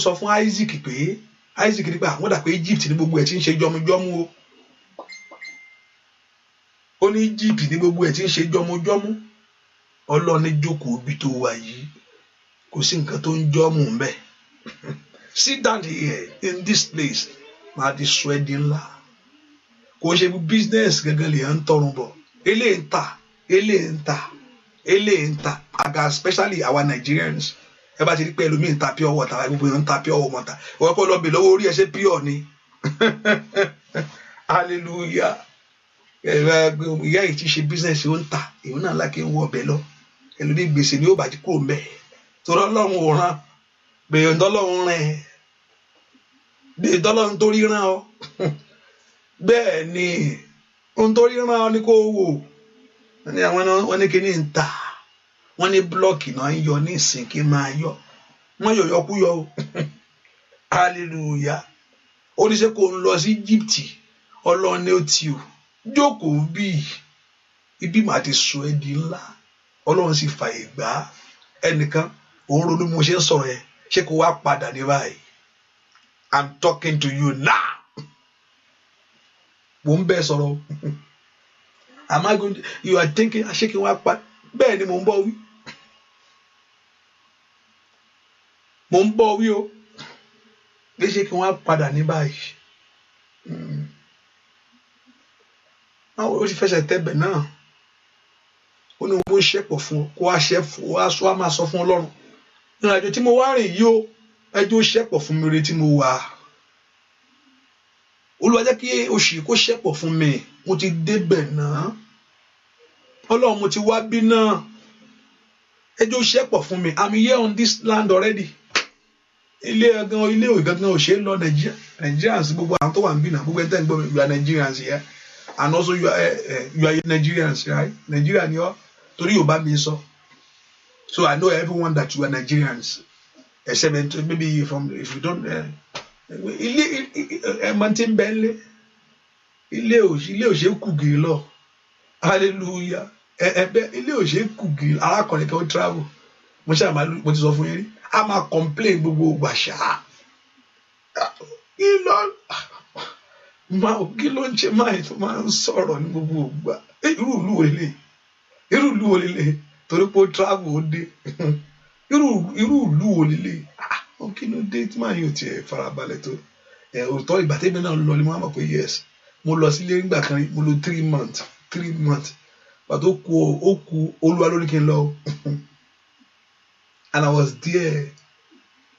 sọ fún Isaac pé Isaac nípa àwọn dà pé Egypt ní gbogbo ẹ̀ tí ń ṣe jọmujọmu o. Ó ní Egypt ní gbogbo ẹ̀ tí ń ṣe jọmujọmu. Ọlọ́run ní jókòó bí tó wà yìí, kò sí nǹkan tó ń jọmù ń bẹ̀. Sit down here in this place, máa di sọ ẹ́ di ńlá. Kò ṣe business gẹ́gẹ́ lè ń tọrùn bọ̀. Eléyìí ń ta aga especially our Nigerians. Ẹ bá ti rí pé ẹlòmíì ń ta pure water, gbogbo èèyàn ń ta pure water. Wọ́n kọ́ lọ bè lọ́wọ́ orí ẹ̀ ṣe pure ni. Hallelujah. Ìyá yìí ti ṣe business ó ń ta, èèyàn náà lákè ń wọ ọbẹ̀ lọ. Ẹlòmíì gbèsè ni ó bàjẹ́ kúrò ń bẹ̀. Torí Ọlọ́run ò rán bèèyàn tọ́lọ́run rẹ̀, bèèyàn tọ́lọ́run tó ríran ọ. Bẹ́ẹ̀ ni ohun tó ríran ọ ní kó wò. Wọ́n ní kíní ń ta, wọ́n ní blọ́ọ̀kì náà ń yọ ní ìsìn kí máa yọ, wọ́n yọ̀yọ́kúyọ o. Hallelujah. Ó ní ṣe kó ń lọ sí Egypt, Ọlọ́run ní ó ti o jókòó bí ibi màá ti sọ ẹ́ di ńlá. Ọlọ́run sì fàyè gbà ẹnìkan òun ronú mo ṣe ń sọ̀rọ̀ ẹ̀ ṣé kó wá padà ní báyìí. I'm talking to you now. Mo ń bẹ́ẹ̀ sọ̀rọ̀. Am I going to, you are thinking ṣé kí n wá padà? Bẹ́ẹ̀ ni mo ń bọ̀ wí. Mo ń bọ̀ wí o. Bí ṣé kí n wá padà ní báyìí. Ó ti fẹsẹ̀ tẹ́bẹ̀ náà. Ó ní owó ṣẹ́pọ̀ fún kó wá ṣẹ́ fún wá sọ á máa sọ fún Ọlọ́run. Ìrìnàjò tí mo wá rìn yìí o, ẹjọ́ ṣẹ́pọ̀ fún mi re tí mo wà. Olúwa jẹ́ kí oṣù kó ṣẹ́pọ̀ fún mi, mo ti débẹ̀ náà. Ọlọ́run mo ti wá bí náà. Ẹjọ́ ṣẹ́pọ̀ fún mi. I'm here on this land already. Ilé òwe gangan ò ṣe é lọ Nigerians gbogbo àwọn tó wà ń bí náà gbogbo ẹ̀ tẹ́ ń gbọ́ mi, you are Nigerians here. And also you are Nigerians, right? Nigeria ni ọ torí Yorùbá mi sọ. So I know everyone that you are Nigerians, except maybe if you don't. Ilé mantin bẹ́ẹ̀lẹ̀ ilé òṣè kùgì lọ. Hallelujah. Ilé òṣè kùgì arákùnrin kan ó travel. Mo ti sọ fún yín rí. A máa complain gbogbo gbàṣà. Kí ló ń ṣe máa tó máa ń sọ̀rọ̀ ní gbogbo ìgbà. Irú ìlú wo lélẹ̀ torí pé ó travel ó dé. Irú ìlú wo lélẹ̀. Kí ló dé tí màá yóò tiẹ̀ farabalẹ̀ tó. Òótọ́ ìgbà tẹ́mi náà lọ ni mo máa mọ̀ pé yes. Mo lọ sílé nígbà kan mo lò 3 months. Pàtó ó kú Olúwa lórí kí n lọ. And I was there.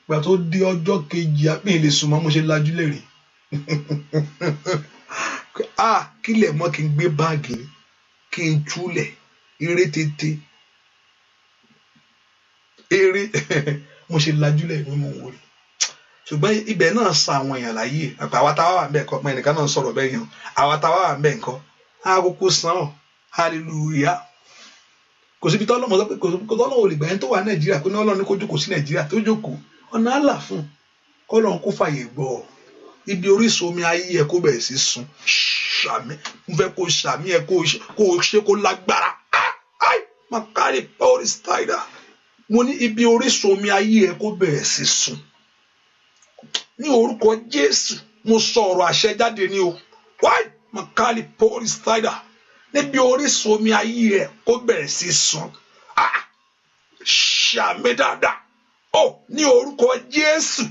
Pàtó dé ọjọ́ kejì àpín ilé sùnmọ́ mo ṣe lajú lẹ́rìn. Kí lẹ̀ mọ́ kí n gbé báàgì kí n túlẹ̀ eré tètè eré mo ṣe lajúlẹ̀ ní mo wò rí ṣùgbọ́n ibẹ̀ náà san àwọn èèyàn láyé àwa táwa wà ń bẹ̀ kọ́ ẹnìkan náà sọ̀rọ̀ bẹ́ẹ̀ yẹn àwa táwa wà ń bẹ̀ nǹkan àkókò san ọ́ hallelujah kò síbi tọ́lọ́mọ sọ pé kò tọ́lọ́mọ ò lè gbà yẹn tó wà Nàìjíríà kó ní Ọlọ́run ní kó jókòó sí Nàìjíríà tó jókòó ọ̀nà àlà fún kọ́lọ́run kó fàyè gbọ́ ọ ibi orísun omi ayé ẹ kó bẹ̀rẹ̀ sí sun ṣàmì mo fẹ́ kó ṣàmì ẹ kó ṣe kó lágbára makari power spider mo ní ibi orísun omi ayé ẹ kó bẹ̀rẹ̀ sí sun ní orúkọ Jésù mo sọ ọ̀rọ̀ àṣẹ jáde ní o makari power spider níbi orísun omi ayé ẹ kó bẹ̀rẹ̀ sí sun ṣàmì dáadáa ní orúkọ Jésù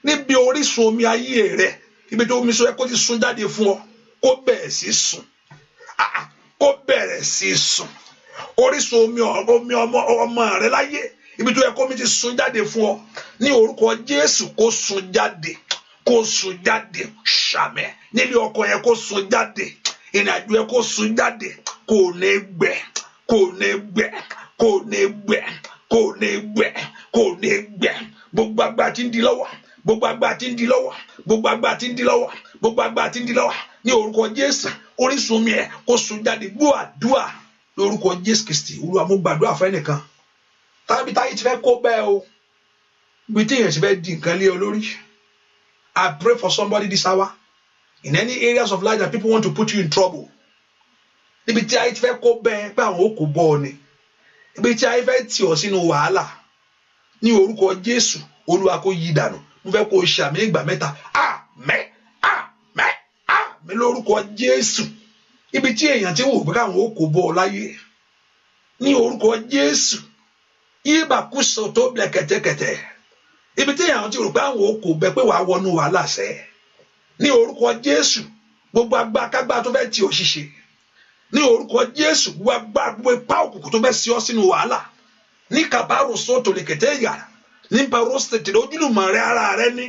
níbi orísun omi ayé rẹ ibi tó omi sọ ẹ kó ti sun jáde fún ọ kó bẹ̀rẹ̀ sí sun kó bẹ̀rẹ̀ sí sun orísun omi ọmọ rẹ láyé ibi tó yẹ kó mi ti sun jáde fún ọ ní orúkọ Jésù kó sun jáde ṣàmẹ nílé ọkọ yẹ kó sun jáde ìrìnàjò yẹ kó sun jáde kò ní gbẹ gbogbo àgbà tí ń di lọ́wọ́ ní orúkọ Jésù orísun omi ẹ kó sun jáde gbọ́ àdúrà lórúkọ Jésù Kristi Olúwa mo gbàdúrà fún ẹnìkan tàbí táyé ti fẹ́ kó bẹ́ẹ̀ o bí tí èèyàn ti fẹ́ di nǹkan lé ọ lórí I pray for somebody this hour in any areas of life that people want to put you in trouble níbi tí ayé ti fẹ́ kó bẹ́ẹ̀ pé àwọn ò kò bọ́ ọ ni níbi tí ayé fẹ́ tì ọ sínú wàhálà ní orúkọ Jésù Olúwa kó yí dànù mo fẹ́ kó o ṣàmì ìgbà mẹ́ta àmín lórúkọ Jésù ibi tí èèyàn ti wò pé káwọn ò kò bọ́ ọ láyé ní orúkọ Jésù ìbàkúsọ tó blẹ kẹtẹkẹtẹ ibi tí èèyàn ti rò pé àwọn ò kò bẹ pé wàá wọnú wàhálà sẹ ní orúkọ Jésù gbogbo agbákágbá tó fẹ́ tì ọ́ ṣiṣẹ́ ní orúkọ Jésù gbogbo ipá òkùnkùn tó fẹ́ sí ọ sínú wàhálà ní kàbárò sọ́tò lè kẹtẹ yàrá ní parositì ojúlùmọ̀ rẹ ara rẹ ní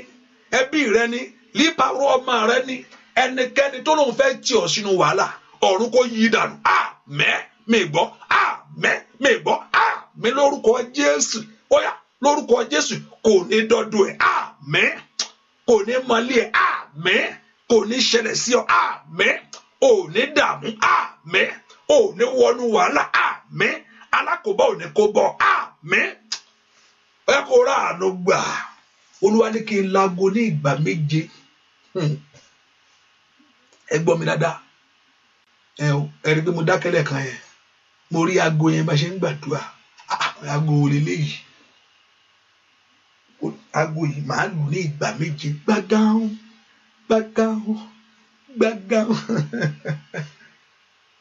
ẹbí rẹ ní líparọ ọmọ rẹ ní ẹnikẹ́ni tó lóun fẹ́ tì ọ́ sínú wàhálà ọ̀run kó yí dànù mi gbọ́ lórúkọ Jésù óyá lórúkọ Jésù kò ní dọ́dọ̀ ẹ̀ kò ní mọlé ẹ̀ kò ní ṣẹlẹ̀ sí ọ ò ní dààmú ò ní wọnú wàhálà alákòóbá ò ní kó bọ́ ẹ kó rà àánú gbà Olúwa ní kí n láago ní ìgbà 7 ẹ gbọ́ mi dáadáa ẹ rí pé mo dákẹ́lẹ̀ kan yẹn mo rí aago yẹn bá ṣe ń gbàdúrà aago lélẹ́yìí aago yìí màá lù ní ìgbà 7 gbàgáhùn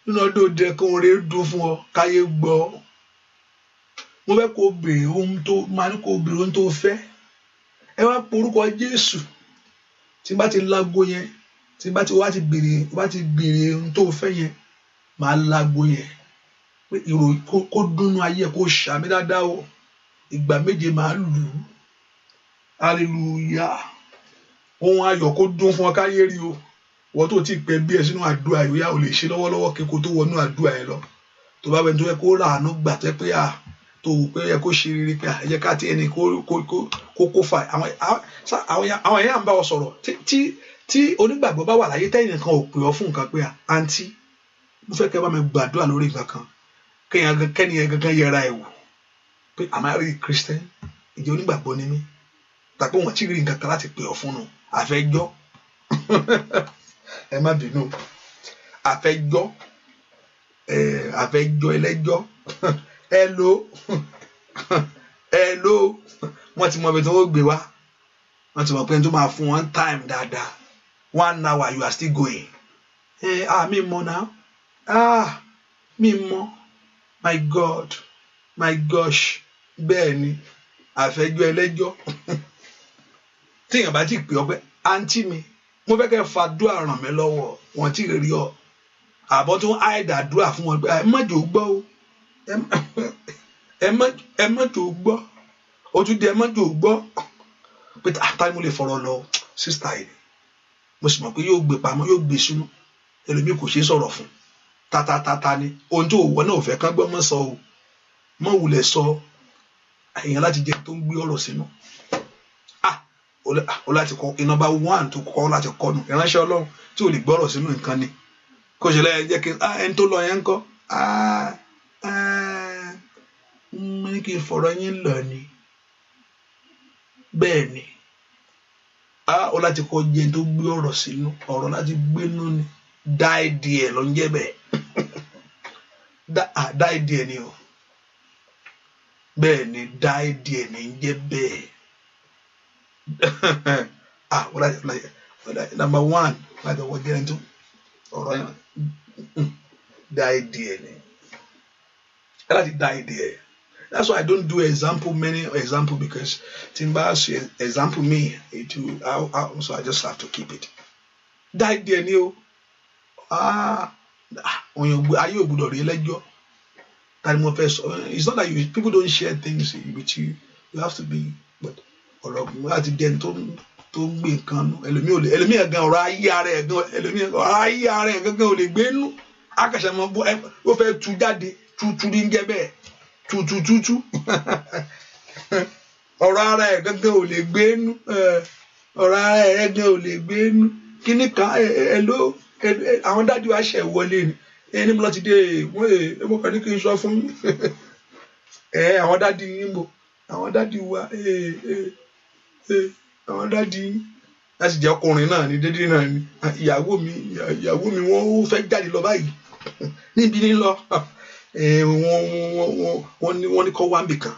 nínú ọdún òde kan rẹ dún fún ọ káyé gbọ́ mo fẹ́ kó béèrè ohun tó máa ní kó béèrè ohun tó fẹ́ ẹ wá porúkọ Jésù tí bá ti lágo yẹn tí bá ti béèrè ohun tó fẹ́ yẹn máa lágo yẹn pé ìròyìn kó dúnú ayé kó ṣàmì dáadáa o ìgbà 7 máa lù ú hallelujah ohun ayọ̀ kó dún fún ọ káyé rí o wọ́n tó ti pẹ́ bí ẹ sínú àdúrà ìwé ò lè ṣe lọ́wọ́lọ́wọ́ kí kó tó wọnú àdúrà ẹ lọ tó bá bẹ tó yẹ kó ràánú gbà tẹ́ pé tó wù pé ẹ kó ṣe rere pé ẹ jẹ́ ká tí ẹni kó fà àwọn èèyàn ń bá ọ sọ̀rọ̀ tí onígbàgbọ́ bá wà láyé tẹ́yìn nǹkan ò pè ọ fún nǹkan pé àǹtí mo fẹ́ kẹ́ bá mi gbàdúrà lórí nǹkan kan kẹ́ni ẹ gangan yẹra ẹ̀ wò pé am I really Christian ìjẹ́ onígbàgbọ́ ni mí tàbí wọ́n ti rí nǹkan kan láti pè ọ fún un àfẹ́jọ́ ẹ má bínú àfẹ́jọ́ ẹlẹ́jọ́ hello wọ́n ti mọ ibi tí wọ́n gbé wá wọ́n ti mọ pé tó máa fún wọn time dáadáa 1 hour you are still going mi mọ̀ náà mi mọ̀ my God my gosh bẹ́ẹ̀ ni àfẹ́jọ́ ẹlẹ́jọ́ tíyàn bá ti pè ọ pé àǹtí mi mo fẹ́ kẹ́ fàdúrà ràn mí lọ́wọ́ wọn tí rí ọ àbọ̀ tó ń àìdàdúrà fún wọn pé ẹ má jò gbọ́ o ẹ má jò gbọ́ o tún di ẹ má jò gbọ́ pé àtàrí mo lè fọ̀rọ̀ lọ sísítà yìí mo sì mọ̀ pé yóò gbé pamọ́ yóò gbé sínú ẹlòmíì kò ṣeé sọ̀rọ̀ fún tata ni ohun tó wọ náà ò fẹ́ kán gbọ́ mọ́ sọ o mọ́ wulẹ̀ sọ èèyàn láti jẹ tó ń gbé ọ̀rọ̀ sínú ó láti kọ́ number 1 tó kọ́ láti kọ́ nù ìránṣẹ́ Ọlọ́run tí ò lè gbọ́rọ̀ sínú nǹkan ni kó ṣe lẹ́yìn jẹ́ kí ẹni tó lọ yẹn ń kọ́ mo ní kí n fọ̀rọ̀ yín lọ ni bẹ́ẹ̀ ni ó láti kọ́ jẹ́ tó gbé ọ̀rọ̀ sínú ọ̀rọ̀ láti gbénú ni dáìdì ẹ̀ ló ń jẹ́ bẹ́ẹ̀ dáìdì ẹ̀ ni o bẹ́ẹ̀ ni dáìdì ẹ̀ ní ń jẹ́ bẹ́ẹ̀ number 1 láti ọwọ́ jẹ́ tó ọ̀rọ̀ yẹn dáìdì ẹ̀ ni láti dáìdì ẹ̀. That's why I don't do many example because Timba example me so I just have to keep it. That there ni o ayé ògbúdọ̀ rí ẹlẹ́jọ́ tani mo fẹ́ sọ it's not that people don't share things with you have to be but ọ̀rọ̀ láti dẹni tó ń gbé nǹkan nù ẹlòmíì ẹ̀gán ọ̀rọ̀ ayé ara ẹ̀ gan ẹlòmíì ọ̀rọ̀ ayé ara ẹ̀ gangan ò lè gbé nù akàṣà mọ́ ó fẹ́ tú jáde tú ní jẹ́ bẹ́ẹ̀ tutututu ọ̀rọ̀ ara ẹ̀ gangan ò lè gbé nú ọ̀rọ̀ ara ẹ̀ gangan ò lè gbé nú kíní kan àwọn dájú àṣẹ wọlé ni ẹni mo lọ ti dé mo kàn ní kí n sọ fún àwọn dájú yín bò àwọn dájú wa àwọn dájú yín láti jẹ́ ọkùnrin náà ní dédé náà ni ìyàwó mi wọ́n fẹ́ jáde lọ báyìí níbi ní lọ wọ́n ní kọ́ wá níbì kan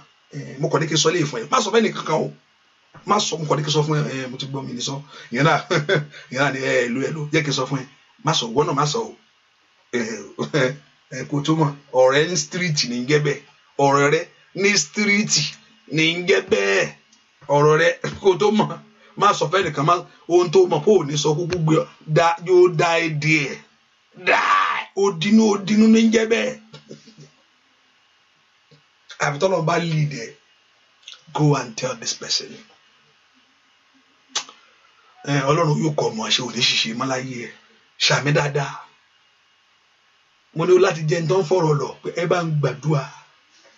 mo kàn ní kí n sọ léè fún ẹ má sọ fẹ́ nìkan kan o má sọ mo kàn ní kí n sọ fún ẹ mo ti gbọ́ mi ní sọ ìyẹn náà ni ẹ̀lú jẹ́ kí n sọ fún ẹ má sọ wọ́n náà má sọ o kò tó mọ̀ ọ̀rẹ́ ní stíríìtì ní jẹ́ bẹ́ẹ̀ ọ̀rẹ́ rẹ ní stíríìtì ní jẹ́ bẹ́ẹ̀ ọ̀rọ̀ rẹ kò tó mọ̀ má sọ fẹ́ nìkan má ohun tó mọ̀ kó o ní sọ kúkú gbé yóò dá ẹ díẹ̀ òdinú ní jẹ́ bẹ́ẹ̀. I've thought about leader. Go and tell this person. Ọlọ́run yóò kọ́ ọmọ àṣẹ òní ṣiṣẹ́ mọ́láyé ẹ̀ ṣàmì dáadáa. Mo ní o láti jẹ́ nítorí fọ̀rọ̀ lọ pé ẹ bá ń gbàdúrà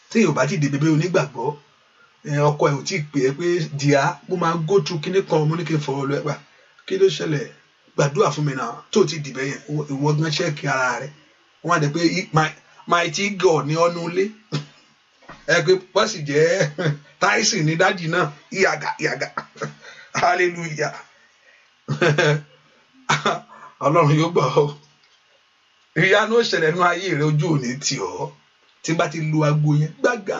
tí yóò bá ti dé bèbè onígbàgbọ́ ọkọ ẹ̀ ò tí ì pè é pé dìá mo máa go through kíní kan mo ní kí n fọ̀rọ̀ lọ ẹ̀ pa kí ló ṣẹlẹ̀ gbàdúrà fún mi náà tó ti dìbẹ̀ yẹn ìwọ gan ṣẹ́ẹ̀kì ara rẹ̀ wọ́n á dẹ̀ pé mighty God ní ọ́nú ilé pé wọ́n sì jẹ́ táìsì ní dájì náà ìyàgà hallelujah ọlọ́run yóò gbọ́ ọ ìyanu ìṣẹ̀lẹ̀ nínú ayé rẹ ojú òní tì ọ́ tí bá ti lu aago yẹn gbàgà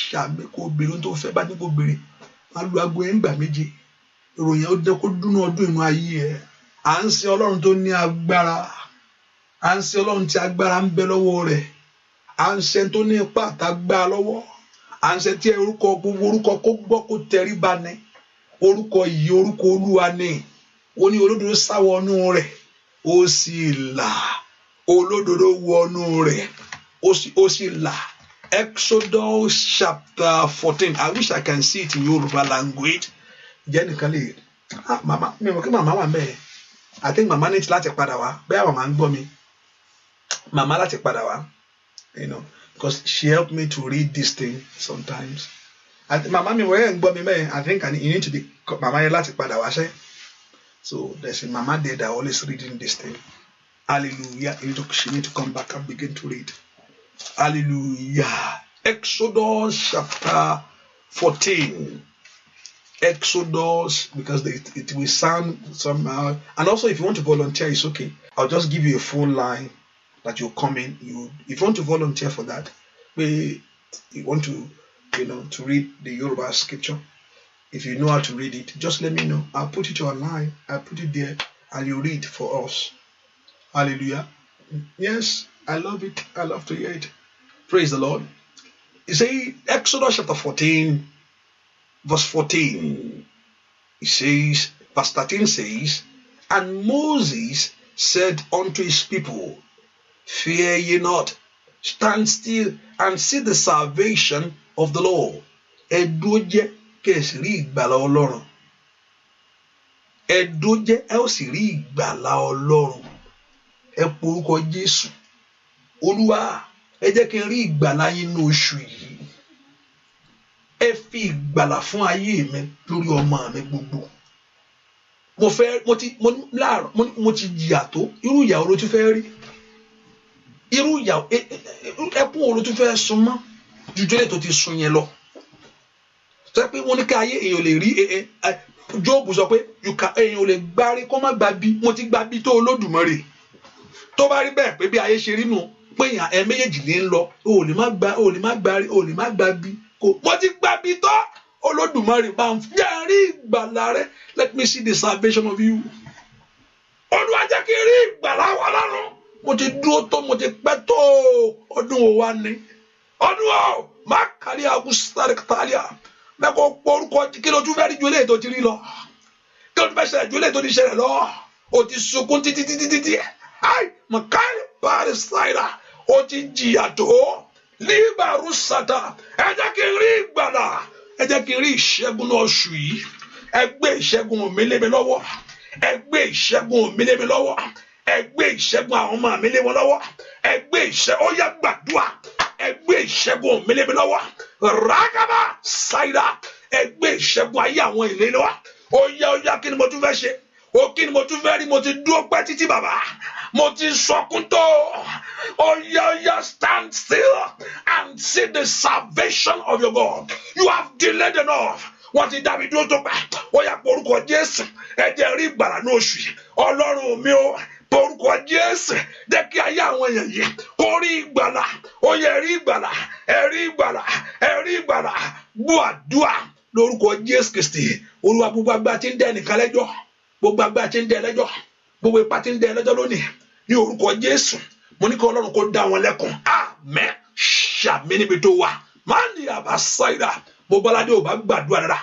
ṣàmì kó obìnrin tó fẹ́ bá ní kó bèrè máa lu aago yẹn gbà méje ìròyìn ó dẹ́ kó dúnú ọdún inú ayé ẹ̀ à ń sin ọlọ́run tó ní agbára à ń sin ọlọ́run tí agbára ń bẹ lọ́wọ́ rẹ̀ à ń ṣe tó ní ipá àtàgbà lọ́wọ́ à ń ṣe tí gbogbo orúkọ kó gbọ́ kó tẹríba ní orúkọ yìí orúkọ olúwa ní ó ní olódodo sáwọnú rẹ̀ ó sì là olódodo wọnú rẹ̀ ó sì là Exodus chapter 14 I wish I can see it in Yoruba language jẹ́ nìkan lè mama mi mọ̀ kí màmá wà mẹ́ẹ̀ I think màmá ní láti padà wá bẹ́ẹ̀ màmá ń gbọ́ mi màmá láti padà wá. You know, because she helped me to read this thing sometimes. Mama mi wọ́n gbọ́ mi mẹ́rin. I think you need to be mama yẹn láti padà wá ṣe. So there's a mama there that always reading this thing. Hallelujah. She need to come back and begin to read. Hallelujah. Exodus chapter 14. Exodus, because it will sound somehow. And also, if you want to volunteer, it's okay. I'll just give you a phone line that you'll come in. If you want to volunteer for that, you want to, to read the Yoruba scripture. If you know how to read it, just let me know. I'll put it online. I'll put it there, and you read for us. Hallelujah. Yes, I love it. I love to hear it. Praise the Lord. You say Exodus chapter 14, verse 14. It says, verse 13 says, and Moses said unto his people, fear ye not, stand still and see the salvation of the Lord. Ẹdújẹ́ kẹsì rí ìgbàlà Ọlọ́run. Ẹdújẹ́ ẹ ó sì rí ìgbàlà Ọlọ́run. Ẹ porúkọ Jésù. Olúwa, ẹ jẹ́ kí n rí ìgbàlà yín ní oṣù yìí. ẹ fi ìgbàlà fún ayé mi lórí ọmọ mi gbogbo. Mo ti jìyà tó, irú ìyàwó ló tún fẹ́ rí, irú ìyàwó ẹkún wo ló tún fẹ́ sun mọ́ ju jọlẹ tó ti sun yẹn lọ. Sọ pé wọ́n ní ká ayé èèyàn lè rí Jóòbù sọ pé èèyàn lè gbárí kó má gba bí, mo ti gba bí tó Olódùmarè. Tó bá rí bẹ́ẹ̀ pé bí ayé ṣe rí nù pé èèyàn méjèèjì ní ń lọ, o lè má gba bí, mo ti gba bí tó Olódùmarè bá ń jẹ́ rí ìgbàlà rẹ. Let me see the salvation of you. Olúwa jẹ́ kí n rí ìgbàlà wa lọ́run. Mo ti dúró tó, mo ti pẹ́ tó, ọdún wo wá ní ọdún wo má kárí agustari katalia mẹ́kọ̀ọ́ porúkọ kí ló tún fẹ́ rí ju eléyìí tó ti rí lọ, kí ló tún fẹ́ ṣẹlẹ̀ ju eléyìí tó ti ṣẹlẹ̀ lọ. O ti sunkún títí ai makari paris saira, o ti jìyà tó líbàrú sata. Ẹ jẹ́ kí n rí ìgbàlà, ẹ jẹ́ kí n rí ìṣẹ́gun náà oṣù yìí. Ẹ gbé ìṣẹ́gun mi lé mi lọ́wọ́, ẹ gbé ìṣẹ́gun mi lé mi lọ́wọ́, ẹ gbé ìṣẹ́gun àwọn ọmọ mi lé wọn lọ́wọ́, ẹ gbé ìṣẹ́gun, ó yá gbàdúrà, ẹ gbé ìṣẹ́gun mi lé mi lọ́wọ́. Rágàbà ṣáìdà, ẹ gbé ìṣẹ́gun ayé àwọn ilé lọ́wọ́. Ó yá kí ni mo tún fẹ́ ṣe? Kí ni mo tún fẹ́ rí? Mo ti dúró pẹ́ títí bàbá, mo ti sọkún tó. Ó yá stand still and see the salvation of your God. You have delayed enough. Wọ́n ti dá mi dúró tó pẹ́. Ó yá porúkọ Jésù, ẹ jẹ́ rí ìgbàlà ní oṣù yìí. Ọlọ́run mi ó porúkọ Jésù, jẹ́ kí ayé àwọn èèyàn yìí kó rí ìgbàlà. Ó yẹ rí ìgbàlà, ẹ rí ìgbàlà, ẹ rí ìgbàlà. Gbọ́ àdúrà lórúkọ Jésù Kristi. Olúwa gbogbo agbára tí ń dẹ ẹnìkan lẹ́jọ́, gbogbo agbára tí ń dẹ lẹ́jọ́, gbogbo ipá tí ń dẹ lẹ́jọ́ lónìí ní orúkọ Jésù. Mo ní kí Ọlọ́run kó dá wọn lẹ́kun. Àmín. Ṣàmì níbi tó wà. Máa ní àbáṣáìdà. Mo bọ́ládé ò bá gbàdúrà rárá.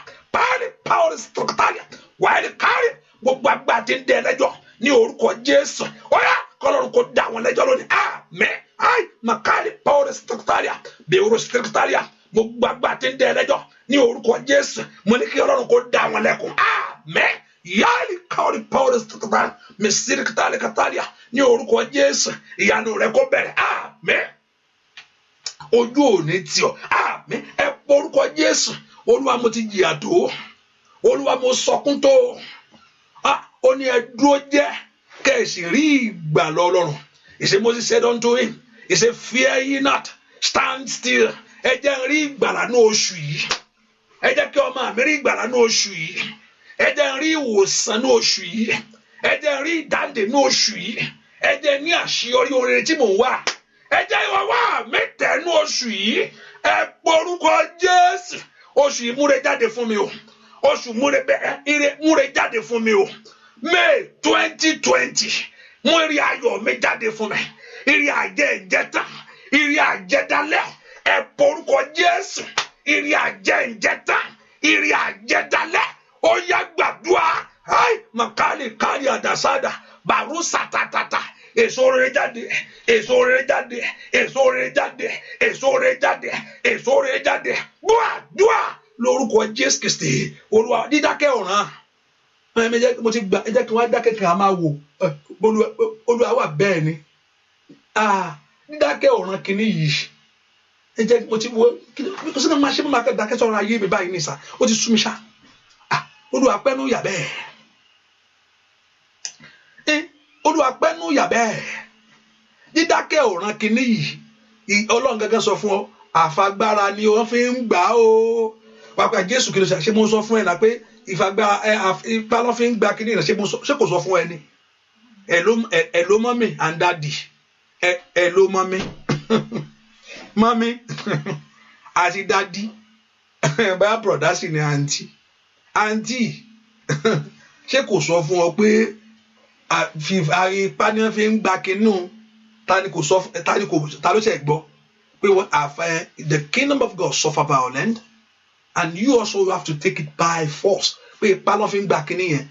Power structure. Wàá kárí gbogbo agbára tí ń dẹ lẹ́jọ́ ní orúkọ Jésù. Ó yá kọ́lọ́run kó dá wọn lẹ́jọ́ lónìí. Àmín. Ai makali power structure. Beoro structure. Gbogbo agbára tí ń dẹ lẹ́jọ́ ní orúkọ Jésù. Mo ní kí Ọlọ́run kó dá wọn lẹ́kun. Àmín. Yali kauri power structure. Misiri katali katalia. Ní orúkọ Jésù. Ìyanu rẹ̀ kó bẹ̀rẹ̀. Àmín. Ojú òní tì ọ́. Àmín. Ẹ porúkọ Jésù. Olúwa mo ti jìyà tó. Olúwa mo sọkún tó. Ó ní ẹ dúró jẹ́ kẹ́sì rí ìgbàlà Ọlọ́run. He said, Moses said unto him, he said, fear ye not, stand still. Ẹ jẹ́ rí ìgbàlà ní oṣù yìí. Ẹ jẹ́ kí ọmọ mi rí ìgbàlà ní oṣù yìí. Ẹ jẹ́ rí ìwòsàn ní oṣù yìí. Ẹ jẹ́ rí ìdáǹdè ní oṣù yìí. Ẹ jẹ́ ní àṣeyọrí oore tí mò ń wá. Ẹ jẹ́ ìwà wá mẹ́tẹ̀ ní oṣù yìí. Ẹ porúkọ Jésù. Oṣù yìí múre jáde fún mi o. Oṣù múre jáde fún mi o. May 2020. Mú ìrì ayọ̀ mi jáde fún mi. Ìrì àjẹ́ ìjẹta. Ìrì àjẹdálẹ̀. Ẹ porúkọ Jésù. Ìrì àjẹ́ ìjẹta. Ìrì àjẹdálẹ̀. Ó yá gbàdúrà. Ai makali kali adasada. Barusa tatata. Èso rere jáde. Èso rere jáde. Èso rere jáde. Èso rere jáde. Èso rere jáde. Gbàdúrà lórúkọ Jésù Kristi. Olúwa dídákẹ́ ọ̀ràn. Mo ti gbà, ẹ jẹ́ kí wọ́n dákẹ́ kí a máa wò. Olúwa wà bẹ́ẹ̀ ni. Dídákẹ́ ọ̀ràn kìíní yìí. Ẹ jẹ́ mo ti wo kí sínú máa ṣe máa kẹ́ dákẹ́ sọ̀rọ̀ ayé mi báyìí nìsa. Ó ti sú mi ṣá. Olúwa pẹ́nu yà bẹ́ẹ̀. Olúwa pẹ́nu yà bẹ́ẹ̀. Dídákẹ́ ọ̀ràn kìíní yìí. Ọlọ́run gángan sọ fún ọ. Àfagbára ni wọ́n fi ń gbà ó. Pàápàá Jésù kìí ṣe mo sọ fún ẹ náà pé ìfagbára ipa ló fi ń gba kìíní rẹ̀ ṣé kò sọ fún ẹ ni. Hello mommy and daddy. Hello mommy. Mommy àti daddy. Báyà brother sì ni aunty. Aunty ṣé kò sọ fún ọ pé ipa ni wọ́n fi ń gba kìíní ta ló ṣe gbọ́ pé the kingdom of God suffer violence and you also have to take it by force. Pé ipa ló fi ń gba kìíní yẹn.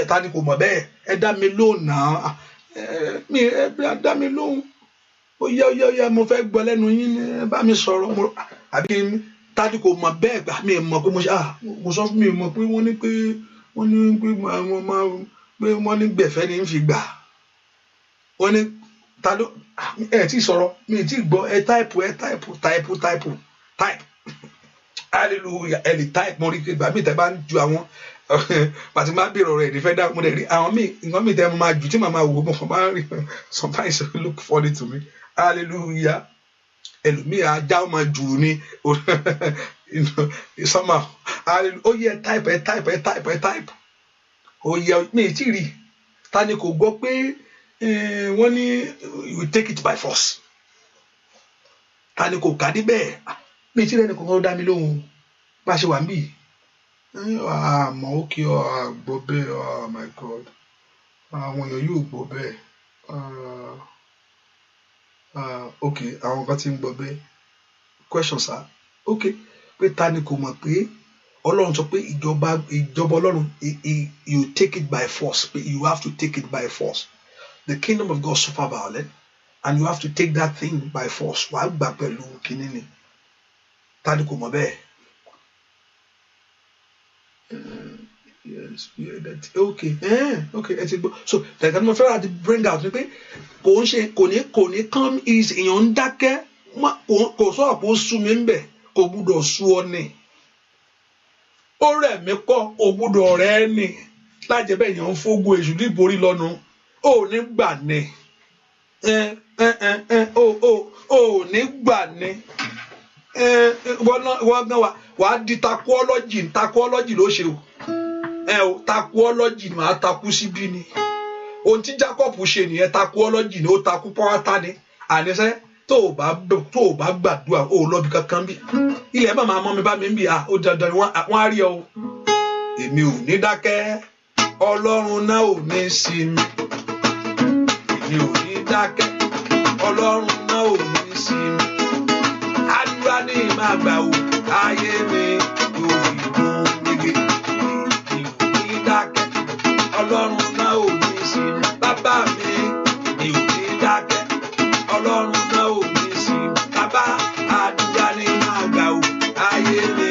Ta ni kò mọ̀ bẹ́ẹ̀? Ẹ dá mi lóhùn náà. Ẹ dá mi lóhùn. Ó yá mo fẹ́ gbọ́ lẹ́nu yín, bá mi sọ̀rọ̀. Àbí ta ni kò mọ̀ bẹ́ẹ̀ gbà mí mọ̀ pé mo sọ fún mi mọ̀ pé wọ́n ní gbẹ̀fẹ́ ni ń fi gbà. Wọ́n ní ta ló ẹ ti sọ̀rọ̀ mi ti gbọ́ ẹ táìpù. hallelujah ẹ lè type mo rí ìgbà míì tẹ́ bá ń ju àwọn pàtí máa bèrè ọ̀rọ̀ ẹ̀ ní fẹ́ dá mo dẹ̀ rí àwọn míì nǹkan míì tẹ́ mo máa jù tí màá máa wò mo kàn máa rí sometimes it look funny to me hallelujah ẹlòmíì ajá ó máa jù ní somehow ó yẹ type ó yẹ mi ì tí rí ta ni kò gbọ́ pé wọ́n ní you take it by force ta ni kò kà dé bẹ́ẹ̀ mi ì tí rẹ́ni kankan dá mi lóhùn bá a ṣe wà ń bì àmọ́ ó kí ọ àgbọ̀ bẹ́ẹ̀ oh my God àwọn èèyàn yóò gbọ́ bẹ́ẹ̀ ok àwọn kan ti ń gbọ́ bẹ́ẹ̀ question sir ok pé ta ni kò mọ̀ pé Ọlọ́run sọ pé ìjọba Ọlọ́run you take it by force you have to take it by force the kingdom of God suffer violence and you have to take that thing by force wàá gbà pẹ̀lú kínní ni ta ni kò mọ̀ bẹ́ẹ̀ yes yeah that okay okay ẹ ti gbọ́ so tẹ̀ka ni mo fẹ́ràn àti bring out ni pé kò ní come easy èèyàn ń dákẹ́ kò sọ̀rọ̀ kó sú mi ń bẹ̀ kò gbúdọ̀ sú ọ ni ó rẹ̀ mí kọ́ ò gbúdọ̀ rẹ̀ ẹ́ ni lájẹ́ bẹ́ẹ̀ yẹn ń fógun èṣù ní ìborí lọ́nu ó ní gbà ni ó ní gbà ni wọ́n gan wàá di takuọ́lọ́jì ló ṣe o takuọ́lọ́jì ni wàá takú síbí ni ohun tí Jacob ṣe nìyẹn takuọ́lọ́jì ni ó takú pọ́wátá ni àníṣe tó o bá gbàdúrà ó lọ́bi kankan bí ilẹ̀ bá máa mọ́ mi bá mi ń bì ó dandan wọ́n á rí ọ èmi ò ní dákẹ́ Ọlọ́run náà ò ní sinmi èmi ò ní dákẹ́ Ọlọ́run náà ò ní sinmi àdúrà ní máa gbà ó ayé mi yóò fi gún régé èmi ò ní dákẹ́ Ọlọ́run náà ò ní sinmi bàbá mi èmi ò ní dákẹ́ Ọlọ́run náà ò ní sinmi bàbá àdúrà ní máa gbà ó ayé mi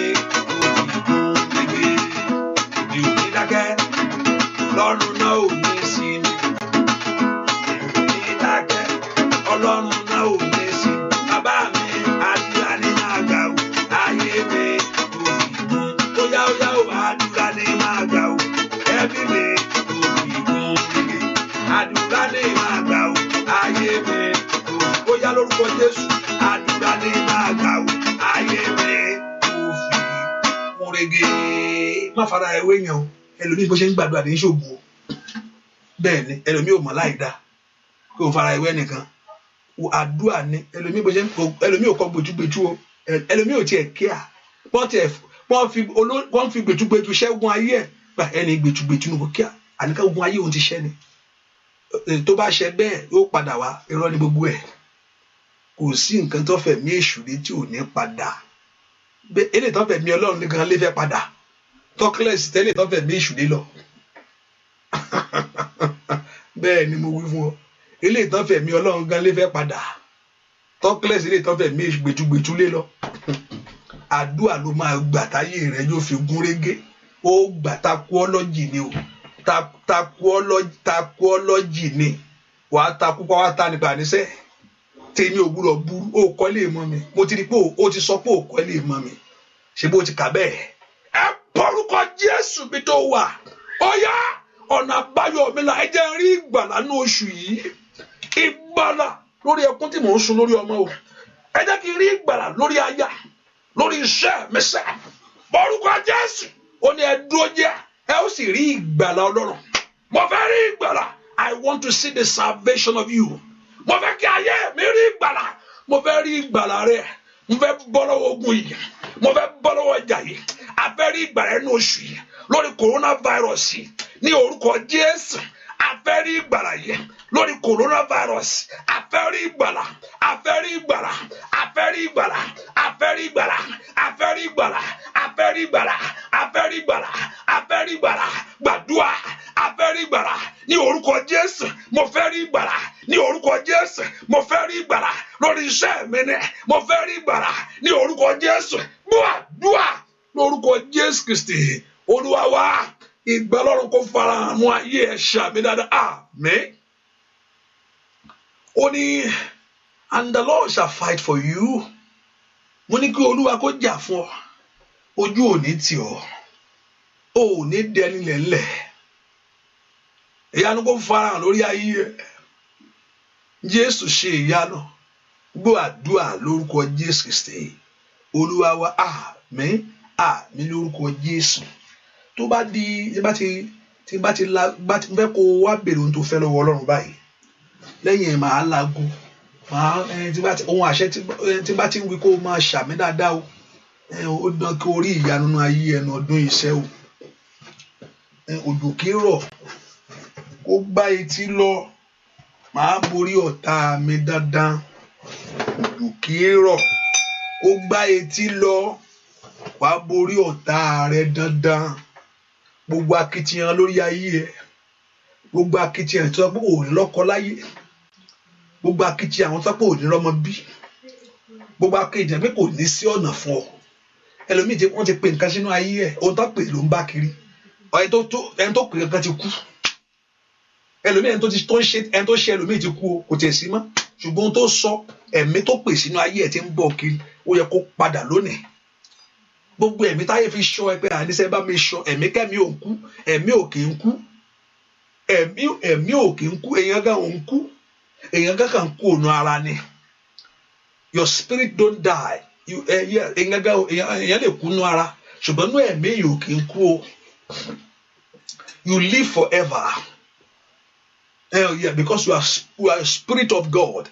yóò fi gún régé èmi ò ní dákẹ́ Ọlọ́run náà ò ní sinmi èmi ò ní dákẹ́ Ọlọ́run náà ò ní sinmi bàbá mi àdúrà ní máa gbà ó ayé mi yóò fi gún óyá ó àdúrà ní máa gbà ó ẹbí mi yóò fi gún régé àdúrà ní máa gbà ó ayé mi óyá lórúkọ Jésù àdúrà ní máa gbà ó ayé mi yóò fi gún régé má fara ẹwé yẹn o ẹlòmíì bó ṣe ń gbàdúrà ní ṣògùn o bẹ́ẹ̀ ni ẹlòmíì ò mọ̀ láì dá kí o fara ẹwé nìkan àdúrà ni ẹlòmíì bó ṣe ń ẹlòmíì ò kọ gbẹtugbẹtu o ẹlòmíì ò tiẹ̀ kíá wọ́n fi gbẹtugbẹtu ṣẹ́gun ayé ẹ̀ gba ẹni gbẹtugbẹtu ní kò kíá àníkà ogun ayé òun ti ṣẹ́ ni tó bá ṣe bẹ́ẹ̀ yóò padà wá irọ́ ní gbogbo ẹ̀ kò sí nǹkan tó fẹ́ mí èṣù dé tí ò ní padà eléyìí tó fẹ́ mí Ọlọ́run nìkan lè fẹ́ padà tọ́kílẹ̀sì tẹ́lẹ̀ tó fẹ́ mí èṣù dé lọ bẹ́ẹ̀ ni mo wí fún ọ eléyìí tó fẹ́ mí Ọlọ́run gan lè fẹ́ padà tọ́kílẹ̀sì eléyìí tó fẹ́ mí èṣù gbẹtugbẹtu lé lọ àdúrà ló máa gbà táyé rẹ yóò fi gún régé ó gbà takuọ́lọ́jì ni o takuọ́lọ́jì ni wàá takú pàwátá nípa àníṣe tèmi ò gbúdọ̀ burú ó kọ́ lè mọ́ mi mo ti rí pé ó ti sọ pé ó kọ́ lè mọ́ mi ṣe bó ti kà bẹ́ẹ̀ ẹ porúkọ Jésù bí tó wà ó yá ọ̀nà àbáyọ mi là ẹ jẹ́ rí ìgbàlà ní oṣù yìí ìgbàlà lórí ẹkún tí mò ń sun lórí ọmọ o ẹ jẹ́ kí n rí ìgbàlà lórí aya lórí iṣẹ́ mi sẹ́ porúkọ Jésù ó ní ẹ dúró jẹ́ ẹ ó sì rí ìgbàlà Ọlọ́run mo fẹ́ rí ìgbàlà I want to see the salvation of you mo fẹ́ kí ayé mi rí ìgbàlà mo fẹ́ rí ìgbàlà rẹ mo fẹ́ bọ́ lọ́wọ́ ogun yìí mo fẹ́ bọ́ lọ́wọ́ ìjà yìí a fẹ́ rí ìgbàlà nínú oṣù yìí lórí coronavirus yìí ní orúkọ Jésù a fẹ́ rí ìgbàlà yìí lórí coronavirus a fẹ́ rí ìgbàlà a fẹ́ rí ìgbàlà a fẹ́ rí ìgbàlà a fẹ́ rí ìgbàlà a fẹ́ rí ìgbàlà a fẹ́ rí ìgbàlà a fẹ́ rí ìgbàlà a fẹ́ rí ìgbàlà gbàdúrà a fẹ́ rí ìgbàlà ní orúkọ Jésù mo fẹ́ rí ìgbàlà ní orúkọ Jésù mo fẹ́ rí ìgbàlà lórí iṣẹ́ mi ní mo fẹ́ rí ìgbàlà ní orúkọ Jésù gbàdúrà lórúkọ Jésù Kristi Olúwa wa ìgbà Ọlọ́run kó farahàn mú ayé ẹ̀ ṣàmì dáadáa àmín. Ó ní and the Lord shall fight for you mo ní kí Olúwa kó jà fún ọ ojú ò ní tì ọ́, o ò ní dẹni lẹ́lẹ̀, ìyanu kó farahàn lórí ayé ẹ. Jésù ṣe ìyanu, gbọ́ àdúrà lórúkọ Jésù Kristi Olúwa wa, àmín àmín lórúkọ Jésù. Tó bá di tí bá ti fẹ́ kó wá bèrè ohun tó fẹ́ lọ́wọ́ Ọlọ́run báyìí, lẹ́yìn ẹ̀ máa lago, ohun àṣẹ tí bá ti ń wí kó máa ṣàmì dáadáa o. Ó dán kí orí ìyanu nínú ayé ẹnu ọdún iṣẹ́ o. Òjò kí rọ̀ kó gbá etí lọ, màá borí ọ̀tá mi dandan. Òjò kí rọ̀ kó gbá etí lọ, wàá borí ọ̀tá rẹ dandan. Gbogbo akitiyan lórí ayé ẹ, gbogbo akitiyan tó sọ pé ò ní lọ́kọ láyé, gbogbo akitiyan àwọn tó sọ pé ò ní rọ́mọ bí, gbogbo akitiyan pé kò ní sí ọ̀nà fún ọ. Ẹlòmíì wọ́n ti pè nǹkan sínú ayé ẹ̀, ohun tó pè ló ń bá kiri. Ẹni tó pè nǹkan ti kú. Ẹlòmíì ẹni tó ṣe ẹlòmíì ti kú o, kò tiẹ̀ sí mọ́. Ṣùgbọ́n ohun tó sọ ẹ̀mí tó pè sínú ayé ẹ̀ ti ń bọ̀ kiri, ó yẹ kó padà lónìí. Gbogbo ẹ̀mí táyé fi ṣọ́ ẹ pé àníṣe bá mi ṣọ́, ẹ̀mí kẹ́mi ò ń kú, ẹ̀mí ò kì í kú, ẹ̀mí ò kì í kú, èèyàn gan ò ń kú, èèyàn gan kàn kú òun ara ni. Your spirit don't die. Èèyàn lè kú nú ara, ṣùgbọ́n nú ẹ̀mí yìí ò kì í kú o. You live forever. Yeah, because you are a spirit of God.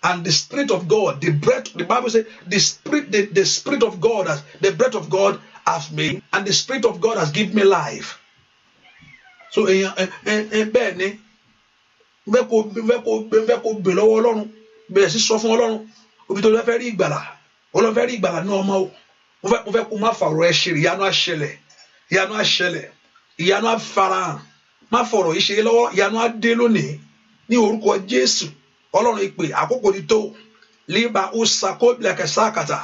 And the Spirit of God, the breath, the Bible says, the Spirit of God, the breath of God has made, and the Spirit of God has given me life. So, bẹ́ẹ̀ ni, bẹ́ẹ̀ kó bè lọ́wọ́ Ọlọ́run, bẹ̀rẹ̀ sí sọ fún Ọlọ́run, òbí tó fẹ́ rí ìgbàlà, Ọlọ́run fẹ́ rí ìgbàlà ní ọmọ o. Mo fẹ́ kó má fọ̀rọ̀ ẹ ṣe, ìyanu á ṣẹlẹ̀, ìyanu á farahàn, má fọ̀rọ̀ yìí ṣe lọ́wọ́, ìyanu á dé lónìí, ní orúkọ Jésù. Ọlọ́run ìpè àkókò ti tó, líbà ó sàkó ìbílẹ̀kẹ̀ sáàkàtà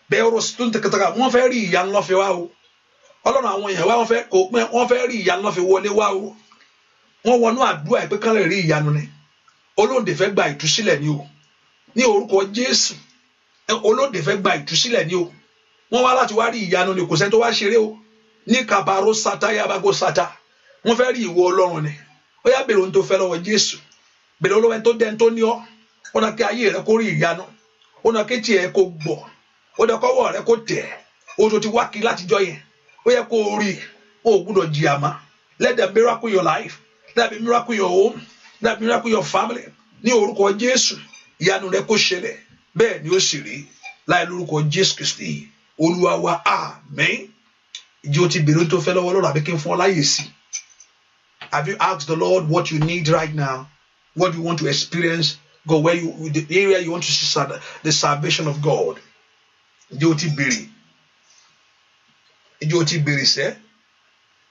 bẹ́ẹ̀ ọ̀rọ̀ sí tó ń tẹ̀kẹ̀tẹ̀kà, wọ́n fẹ́ rí ìyanu lọ́fẹ̀ẹ́ wá o. Ọlọ́run àwọn èèyàn wá wọ́n fẹ́ rí ìyanu lọ́fẹ̀ẹ́ wọlé wá o. Wọ́n wọnú àdúrà ìpè kan lè rí ìyanu ni. Olóòdè fẹ́ gba ìtúsílẹ̀ ni o, ní orúkọ Jésù. Olóòdè fẹ́ gba ìtúsílẹ̀ ni o. Wọ́n wá láti wá rí ìyanu ni, kò sẹ́ni tó wá ṣeré o. Ní kàbàrò sátá yabago sátá, wọ́n fẹ́ rí ìwọ Ọlọ́run ni. Ó yá bèrè ohun tó fẹ́ lọ́wọ́ Jésù. Bèrè olówó ẹni tó dẹ́n tó ní ọ́, ó náà kí ayé rẹ kó rí ìyanu, ó náà kí tiẹ̀ kó gbọ̀, ó náà kọ́wọ́ rẹ kó tẹ̀, ó tó ti wá kí látijọ́ yẹn, ó yẹ kó rí, ó gbúdọ̀ jìyà má. Let the miracle in your life, let the miracle in your home, let the miracle in your family. Ní orúkọ Jésù, ìyanu rẹ kó ṣẹlẹ̀, bẹ́ẹ̀ ni ó sì rí, láì lórúkọ Jésù Kristi Olúwa wa, àmín. Ìjẹ́ o ti bèrè tó fẹ́ lọ́wọ́ Ọlọ́run àbí kí n fún ọ láyè sí? Have you asked the Lord what you need right now? What you want to experience, God, the area you want to see the salvation of God. Ìjẹ́ o ti bèrè? Ìjẹ́ o ti bèrè sẹ́?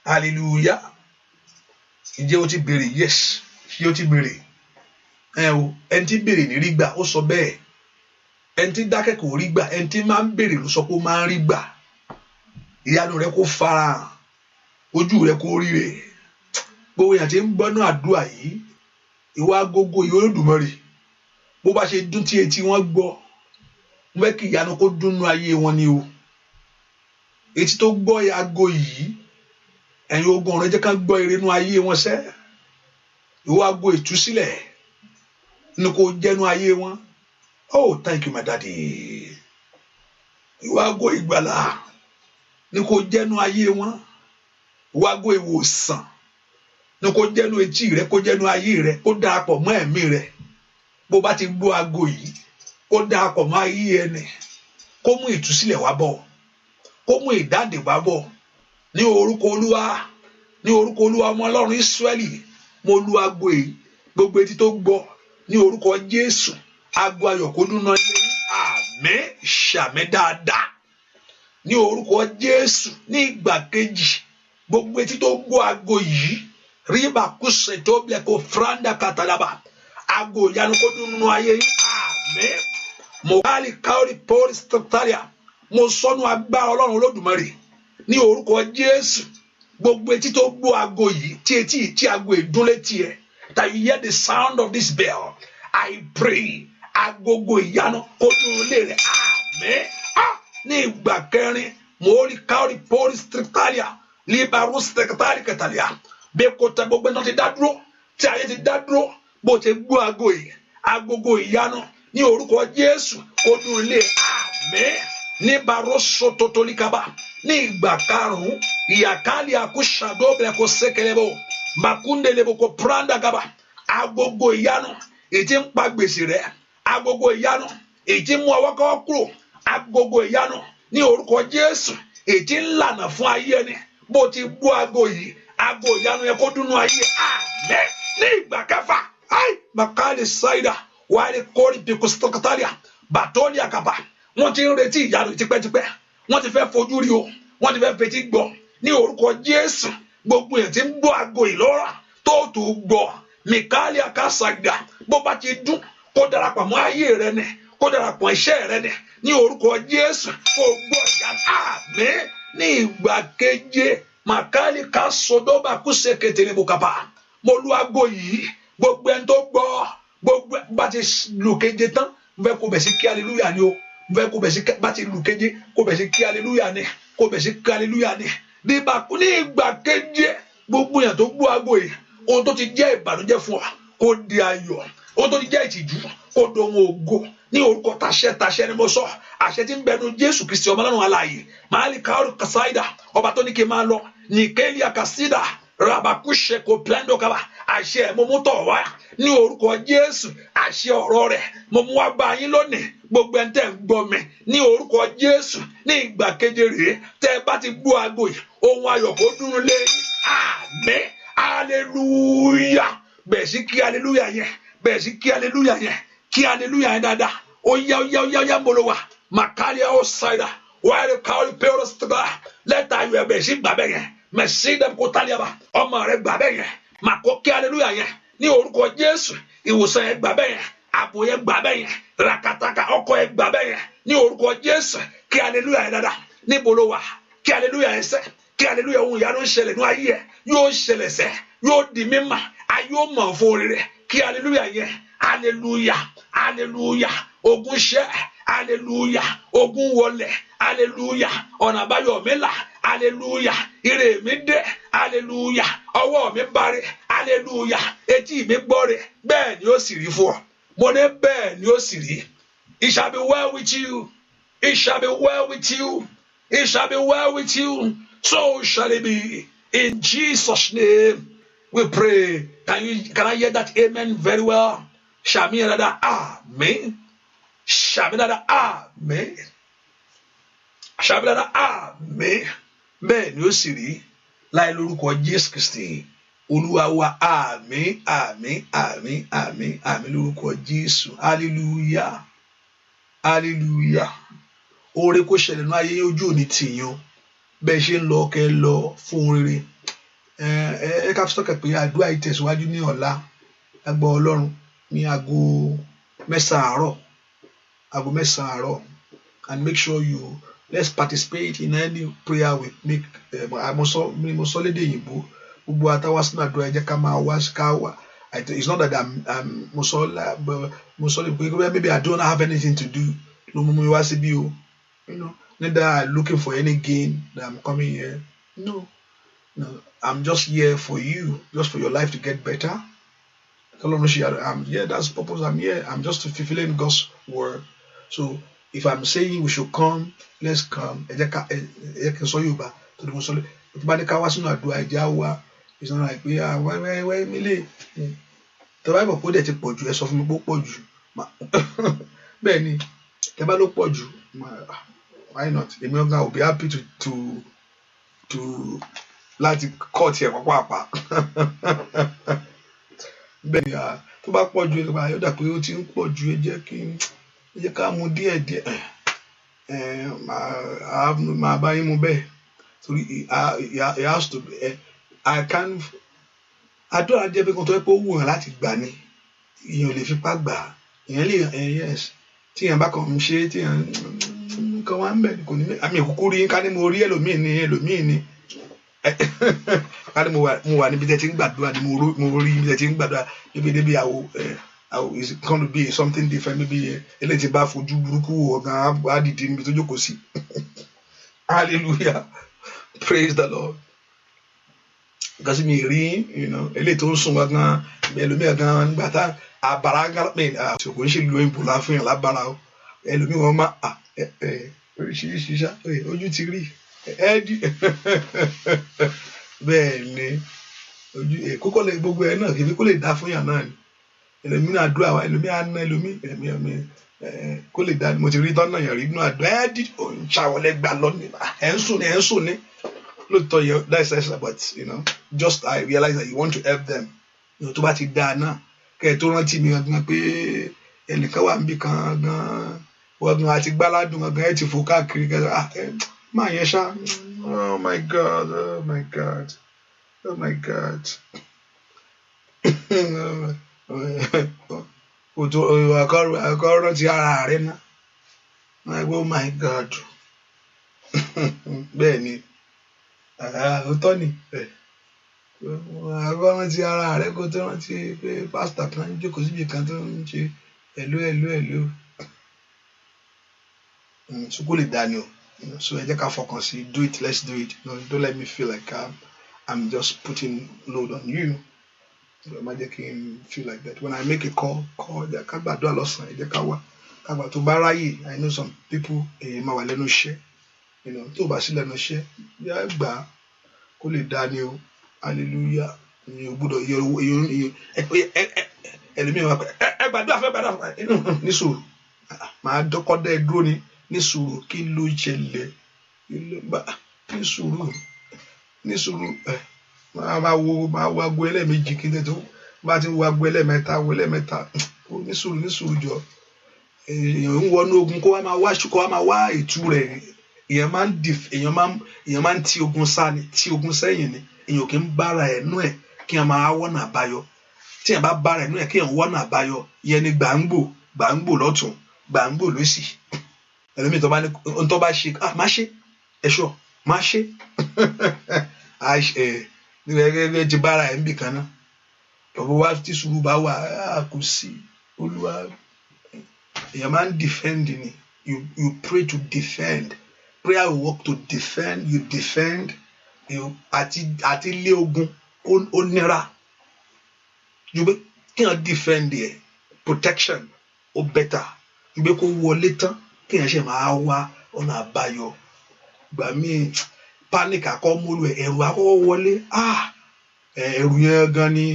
Hallelujah. Ìjẹ́ o ti bèrè? Yes. Ìjẹ́ o ti bèrè? Ẹni tí bèrè ní rí gbà, ó sọ bẹ́ẹ̀. Ẹni tí dákẹ́ kò rí gbà, ẹni tí máa ń bèrè ló sọ pé ó máa ń rí gbà. Ìyanu rẹ kó farahàn, ojú rẹ kó ríre. Gbogbo èèyàn tí ń gbọ́ náà àdúrà yìí, ìwà agogo yìí Olódùmarè, bó bá ṣe dún tí etí wọn gbọ́, mo fẹ́ kí ìyanu kó dúnnú ayé wọn ni o. Etí tó gbọ́ aago yìí, ẹ̀yin ogun ọ̀run jẹ́ ká gbọ́ ire nú ayé wọn sẹ́. Ìwà ago ìtúsílẹ̀ ni kò jẹ́nu ayé wọn. Oh, thank you my daddy. Ìwà ago ìgbàlà ni kò jẹ́nu ayé wọn. Ìwà ago ìwòsàn ní kó jẹ́nu etí rẹ, kó jẹ́nu ayé rẹ, kó darapọ̀ mọ́ ẹ̀mí rẹ. Bó bá ti gbọ́ aago yìí, kó darapọ̀ mọ́ ayé ẹni, kó mú ìtúsílẹ̀ wá bọ̀, kó mú ìdáǹdè wá bọ̀. Ní orúkọ Olúwa, ní orúkọ Olúwa ọmọ Ọlọ́run Ísírẹ́lì, mo lu aago yìí, gbogbo etí tó gbọ́, ní orúkọ Jésù, aago ayọ̀ kó dún náà lé. Àmín. Ṣàmì dáadáa. Ní orúkọ Jésù, ní ìgbà kejì, gbogbo etí tó gbọ́ aago yìí, riba kuse toble ko franda katalaba, ago yanu ko dunu ayé yín. Àmín. Mo kali kaori pori stoktaria, mo sọnù agbára Ọlọ́run Olódùmarè, ní orúkọ Jésù. Gbogbo etí tó gbọ́ aago yìí, tí aago ìdún létí ẹ, that you hear the sound of this bell, I pray agogo ìyanu kó dún lé rẹ. Àmín. Ní ìgbà kẹrin, mori kaori pori strictalia libarus strictalia katalia be kota gbogbo náà ti dá dúró tí ayé ti dá dúró bó ti gbọ́ aago yìí agogo ìyanu ní orúkọ Jésù kó dún ilé àmín ní baroso totolikaba ní ìgbà karùn-ún ìyàkálì àkúṣàdóbìnrin kò sékelebo makundelebo kò pranda gaba agogo ìyanu ètí ń pa gbèsè rẹ agogo ìyanu ètí mú ọwọ́ kọ́ kúrò agogo ìyanu ní orúkọ Jésù ètí ń lànà fún ayé ẹni bó ti gbọ́ aago yìí aago ìyanu yẹ kó dúnú ayé àmín ní ìgbà kẹfà makali saida wàhálì kórì bíkúsítọ́kítàlíà bàtọ́lì àkàbà wọ́n ti ń retí ìyanu tipẹ́tipẹ́ wọ́n ti fẹ́ fojú rí o wọ́n ti fẹ́ fetí gbọ́ ní orúkọ Jésù gbogbo yẹn ti ń gbọ́ aago yìí lọ́ra tó tó gbọ́ mikali akásàgbà bó bá ti dún kó darapọ̀ mọ́ ayé rẹ ni kó darapọ̀ iṣẹ́ rẹ ni ní orúkọ Jésù kó gbọ́ ìyanu àmín ní ìgbà keje makali kasodoba kúṣekètèrè bùkàbà mo lu aago yìí gbogbo ẹni tó gbọ́ gbogbo bá ti lù keje tán fẹ́ kó bẹ̀ sí kí hallelujah ni o fẹ́ kó bẹ̀ sí bá ti lù keje kó bẹ̀ sí kí hallelujah ni kó bẹ̀ sí kí hallelujah ni ní ìgbà keje gbogbo yẹn tó gbọ́ aago yìí ohun tó ti jẹ́ ìbànújẹ́ fún ọ kó di ayọ̀ ohun tó ti jẹ́ ìtìjú kó dohun ògo ní orúkọ tàṣẹ ni mo sọ àṣẹ tí ń bẹnu Jésù Kristi ọmọ Ọlọ́run alààyè máàlì káórù kàsáìdà ọba tó ní kí n máa lọ nìkéèlì àkàsídà rabakushe kò plendo kaba àṣẹ mo mú tọ̀ wá ní orúkọ Jésù àṣẹ ọ̀rọ̀ rẹ̀ mo mú wá bá yín lónìí gbogbo ẹni tẹ́ ń gbọ́ mi ní orúkọ Jésù ní ìgbà keje rèé tẹ́ ẹ bá ti gbọ́ aago yìí ohun ayọ̀ kó dúró lé àmín hallelujah bẹ́ẹ̀ sí kí hallelujah yẹn bẹ́ẹ̀ sí kí hallelujah yẹn kí hallelujah yẹn dáadáa ó yá mbolo wa makalia outsider wàhálì káwọlì pẹ́ọ́rọ̀ sítúbà lẹ́tà ayọ̀ ẹ̀ bẹ́ẹ̀ sí gbàgbẹ́ yẹn mẹsídẹ̀m kó taliaba ọmọ rẹ gbàgbẹ́ yẹn màkó kí hallelujah yẹn ní orúkọ Jésù ìwòsàn yẹn gbàgbẹ́ yẹn àbò yẹn gbàgbẹ́ yẹn rakataka ọkọ yẹn gbàgbẹ́ yẹn ní orúkọ Jésù kí hallelujah yẹn dáadáa níbolo wa kí hallelujah yẹn sẹ́ kí hallelujah ohun ìyanu ń ṣẹlẹ̀ ní ayé ẹ̀ yóò ṣẹlẹ̀ sẹ́ yóò di mímọ́ ayé ó mọ̀ fún rere kí hallelujah yẹn hallelujah hallelujah ogun ṣẹ́ hallelujah ogun wọlẹ̀ hallelujah ọ̀nà àbáyọ mi là hallelujah ire mi dé hallelujah ọwọ́ mi bari hallelujah etí mi gbọ́re bẹ́ẹ̀ ni ó sì rí fún ọ mo ní bẹ́ẹ̀ ni ó sì rí. It shall be well with you, it shall be well with you, it shall be well with you, so shall it be. In Jesus' name we pray. Can I hear that amen very well? Shall me another amen? Shall me another amen? Shall me another amen? Bẹ́ẹ̀ ni ó sì rí láì lórúkọ Jésù Kristi Olúwa wa àmín àmín àmín àmín àmín lórúkọ Jésù hallelujah hallelujah oore kó ṣẹlẹ̀ ní ayé ojú òní tìyàn bẹ́ẹ̀ ṣe ń lọ kẹ́ lọ fún rere ẹ ká fi sọ́kẹ̀ pé àdúrà yìí tẹ̀síwájú ní ọ̀la agbọ́ Ọlọ́run ní aago 9 àárọ̀ and make sure you let's participate in any prayer we make mo sọ lédè òyìnbó gbogbo àtàwọn sínú àdúrà ẹ jẹ́ ká máa wá ká wá it's not that mo sọ lè pé maybe I don't have anything to do ló mú mi wá síbí o neither I'm looking for any gain that I'm coming here no I'm just here for you just for your life to get better yeah that's the purpose I'm here I'm just fulfilling God's word so if I'm saying we should come let's come ẹ jẹ́ kí n sọ Yorùbá tó ní mo sọ lé tí bá ní ká wá sínú àdúrà ẹ jẹ́ á wá it's not like pé wẹ́ẹ́ mi lè tẹ́ bá bọ̀ pé ó dẹ̀ ti pọ̀ jù ẹ sọ fún mi pé ó pọ̀ jù bẹ́ẹ̀ ni tẹ́ bá ló pọ̀ jù why not èmi ọ̀gá will be happy to láti kọ́ tiẹ̀ pápá àpá bẹ́ẹ̀ ni tó bá pọ̀ jù ẹ yóò dà pé ó ti ń pọ̀ jù ẹ jẹ́ ká mú díẹ̀ máa bá yín mu bẹ́ẹ̀ torí it has to be I can't àdúrà jẹ́ pé kan tó yẹ pé ó wù yàn láti gbà ni èèyàn lè fipá gbà èèyàn lè yes tí èèyàn bá kàn ń ṣe tí èèyàn kan wá ń bẹ̀ kò ní àmì ìkúkú rí ká ní mo rí ẹlòmíì ni ká ní mo wà níbi tẹ́ ti ń gbàdúrà ni mo rí níbi tẹ́ ti ń gbàdúrà níbi àwò it's going to be something different maybe eléyìí ti bá fojú burúkú ọ̀gá á dìde níbi tó jókòó sí Hallelujah. Praise the Lord. Because me rí, eléyìí tó ń sùn gangan, ẹlòmíì gan nígbà tá àbàrà gàlọ́pìn kò ń ṣe lo ìbò láfún yàn lábàrà o. Ẹlòmíì wọn máa oríṣiríṣi ṣá ojú ti rí ẹ́ẹ́dì. Bẹ́ẹ̀ ni ojú kókó lè gbogbo ẹ̀ náà kìí kó lè dá fún yàn náà ni. Ẹlòmíì náà àdúrà wa ẹlòmíì á ná ẹlòmíì kó lè dá mo ti rí tọ́nà yàn rí inú àdúrà ẹ́ẹ́dì òun ṣàwọlé gbà lọ́nìí ẹ̀ ń sùn ní. Lóòótọ́ yẹ that's but just I realize that you want to help them. Tó bá ti dáa náà kẹ́ ẹ tó rántí mi gangan pé ẹnìkan wà níbi kan gan wọ́n gan àti gbáládùn gangan ẹ ti fò káàkiri kẹ́ máa yẹn ṣá oh my God oh my God oh my God àkọ́ rántí ara rẹ̀ náà oh my God bẹ́ẹ̀ ni. Òótọ́ ni àgọ́ rántí ara rẹ kó tó rántí pé pásítọ̀ kan jókòó síbi kan tó ń ṣe ẹ̀lú ṣùkú lè dání o so ẹ jẹ́ ká fọkàn sí do it let's do it don't let me feel like I'm just putting load on you ẹ má jẹ́ kí n feel like that when I make a call ká gbàdúrà lọ́sàn-án ẹ jẹ́ ká wá ká gbà tó bá ráyè I know some people máa wà lẹ́nu iṣẹ́ tó bá sí lẹ́nu iṣẹ́ yá gbà kó lè dá ní o hallelujah èèyàn gbọ́dọ̀ ẹlòmíràn wà pé ẹ gbàdúrà fẹ́ gbàdúrà ní sùúrù màá dọ́kọ́ dẹ́ dúró ní sùúrù kí ló ṣẹlẹ̀ ní sùúrù máa wo agbo ẹlẹ́ẹ̀mejì kí n tẹ̀ tó bá ti wo agbo ẹlẹ́ẹ̀mẹ́ta ní sùúrù jọ èèyàn ń wọnú ogun kó wá máa wá ìtú rẹ̀ èèyàn máa ń ti ogun sá ni tí ogun sẹ́yìn ni èèyàn kì í bára ẹ̀ nú ẹ̀ kí èèyàn máa wọ́nà àbáyọ tí èèyàn bá bára ẹ̀ nú ẹ̀ kí èèyàn wọ́nà àbáyọ ìyẹn ni gbàǹgbò lọ́tún gbàǹgbò lósì ẹlòmíì tó bá ní ohun tó bá ṣe má ṣe ẹ̀ṣọ́ má ṣe gẹ́gẹ́ ti bára ẹ̀ ń bì kan náà ọ̀bọ̀ wá tí sùúrù bá wà kò sí olúwa èèyàn máa ń defend ni you pray to defend. Prayer will work to defend you defend àti ilé ogun ó nira ju pé kí n defend ẹ protection ó better ju pé kó wọlé tán kí n ṣe máa wá ọ̀nà àbáyọ gbà mí panic àkọ́mọ́lù ẹ̀rù àkọ́kọ́ wọlé ẹ̀rù yẹn gan ni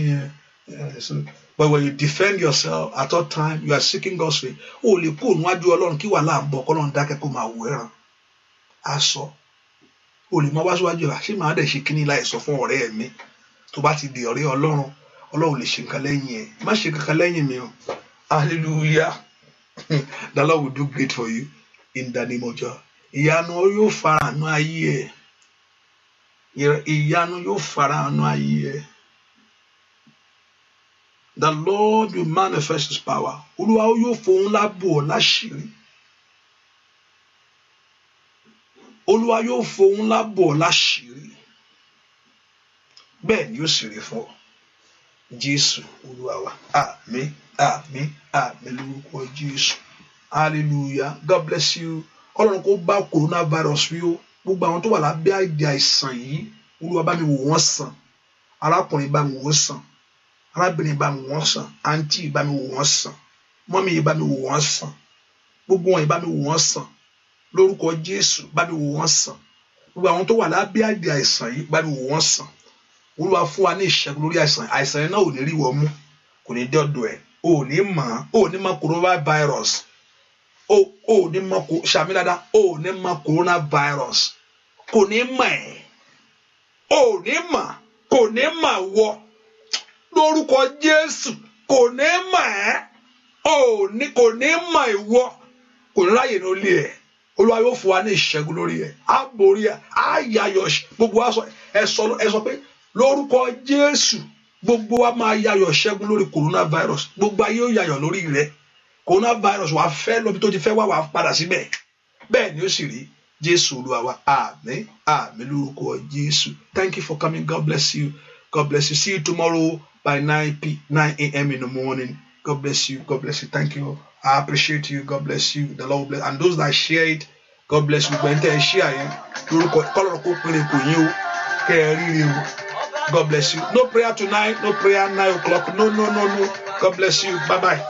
but when you defend yourself at all time you are seeking God's way ó lè kó níwájú Ọlọ́run kí wàhálà ń bọ̀ kọ́lọ́run dákẹ́ kó máa wò ẹ̀ràn aṣọ o lè máa wá síwájú rà ṣé màá dẹ̀ ṣe kíní láì sọ fún ọ̀rẹ́ mi tó bá ti di ọ̀rẹ́ Ọlọ́run lè ṣe nǹkan lẹ́yìn ẹ̀ má ṣe kankan lẹ́yìn mi o hallelujah the Lord will do great for you in the name of Jesus ìyanu yóò farahàn ayé ẹ̀ ìyanu yóò farahàn ayé ẹ̀ the Lord will manifest his power Olúwa yóò fohùn lábò ọ́ láṣìírí. Olúwa yóò fohùn lábò láṣìírí bẹ́ẹ̀ ni yóò sì rí fún ọ Jésù Olúwa wa àmín àmín àmín lórúkọ Jésù hallelujah God bless you Ọlọ́run kó bá coronavirus wí o gbogbo àwọn tó wà lábẹ́ àìsàn yìí Olúwa bá mi wò wọ́n sàn arákùnrin bá mi wò wọ́n sàn arábìnrin bá mi wò wọ́n sàn àǹtí bá mi wò wọ́n sàn mọ́mí bá mi wò wọ́n sàn gbogbo wọn bá mi wò wọ́n sàn lórúkọ Jésù bá mi wò wọ́n sàn gbogbo àwọn tó wà lábẹ́ àìsàn yìí bá mi wò wọ́n sàn Olúwa fún wa ní ìṣẹ́gun lórí àìsàn yẹn náà ò ní rí wọ́n mú kò ní dé ọ̀dọ̀ ẹ̀ ò ní mọ̀ coronavirus ò ní mọ̀ ṣàmì dáadáa ò ní mọ̀ coronavirus kò ní mọ̀ ẹ̀ kò ní mọ̀ wọ lórúkọ Jésù kò ní mọ̀ ẹ́ kò ní mọ̀ ìwọ kò ní ráyè ní olé ẹ̀ Olúwa yóò fún wa ní ìṣẹ́gun lórí ẹ̀ á borí ẹ̀ á yayọ̀ gbogbo wa ẹ sọ pé lórúkọ Jésù gbogbo wa máa yayọ̀ ṣẹ́gun lórí coronavirus gbogbo ayé ó yayọ̀ lórí rẹ̀ coronavirus wàá fẹ́ lọ bí tó ti fẹ́ wá padà síbẹ̀ bẹ́ẹ̀ ni ó sì rí Jésù Olúwa wa àmín àmín lórúkọ Jésù. Thank you for coming. God bless you. God bless you. See you tomorrow by 9 a.m. in the morning. God bless you. God bless you. Thank you. I appreciate you. God bless you. The Lord bless. And those that share it, God bless you gbogbo ẹni tẹ́ ẹ share yẹn lórúkọ kọ́lọ́run kó pinrin kò yín o kẹ́ ẹ ríre o. God bless you. No prayer tonight, no prayer 9 o'clock. No. God bless you. Bye bye.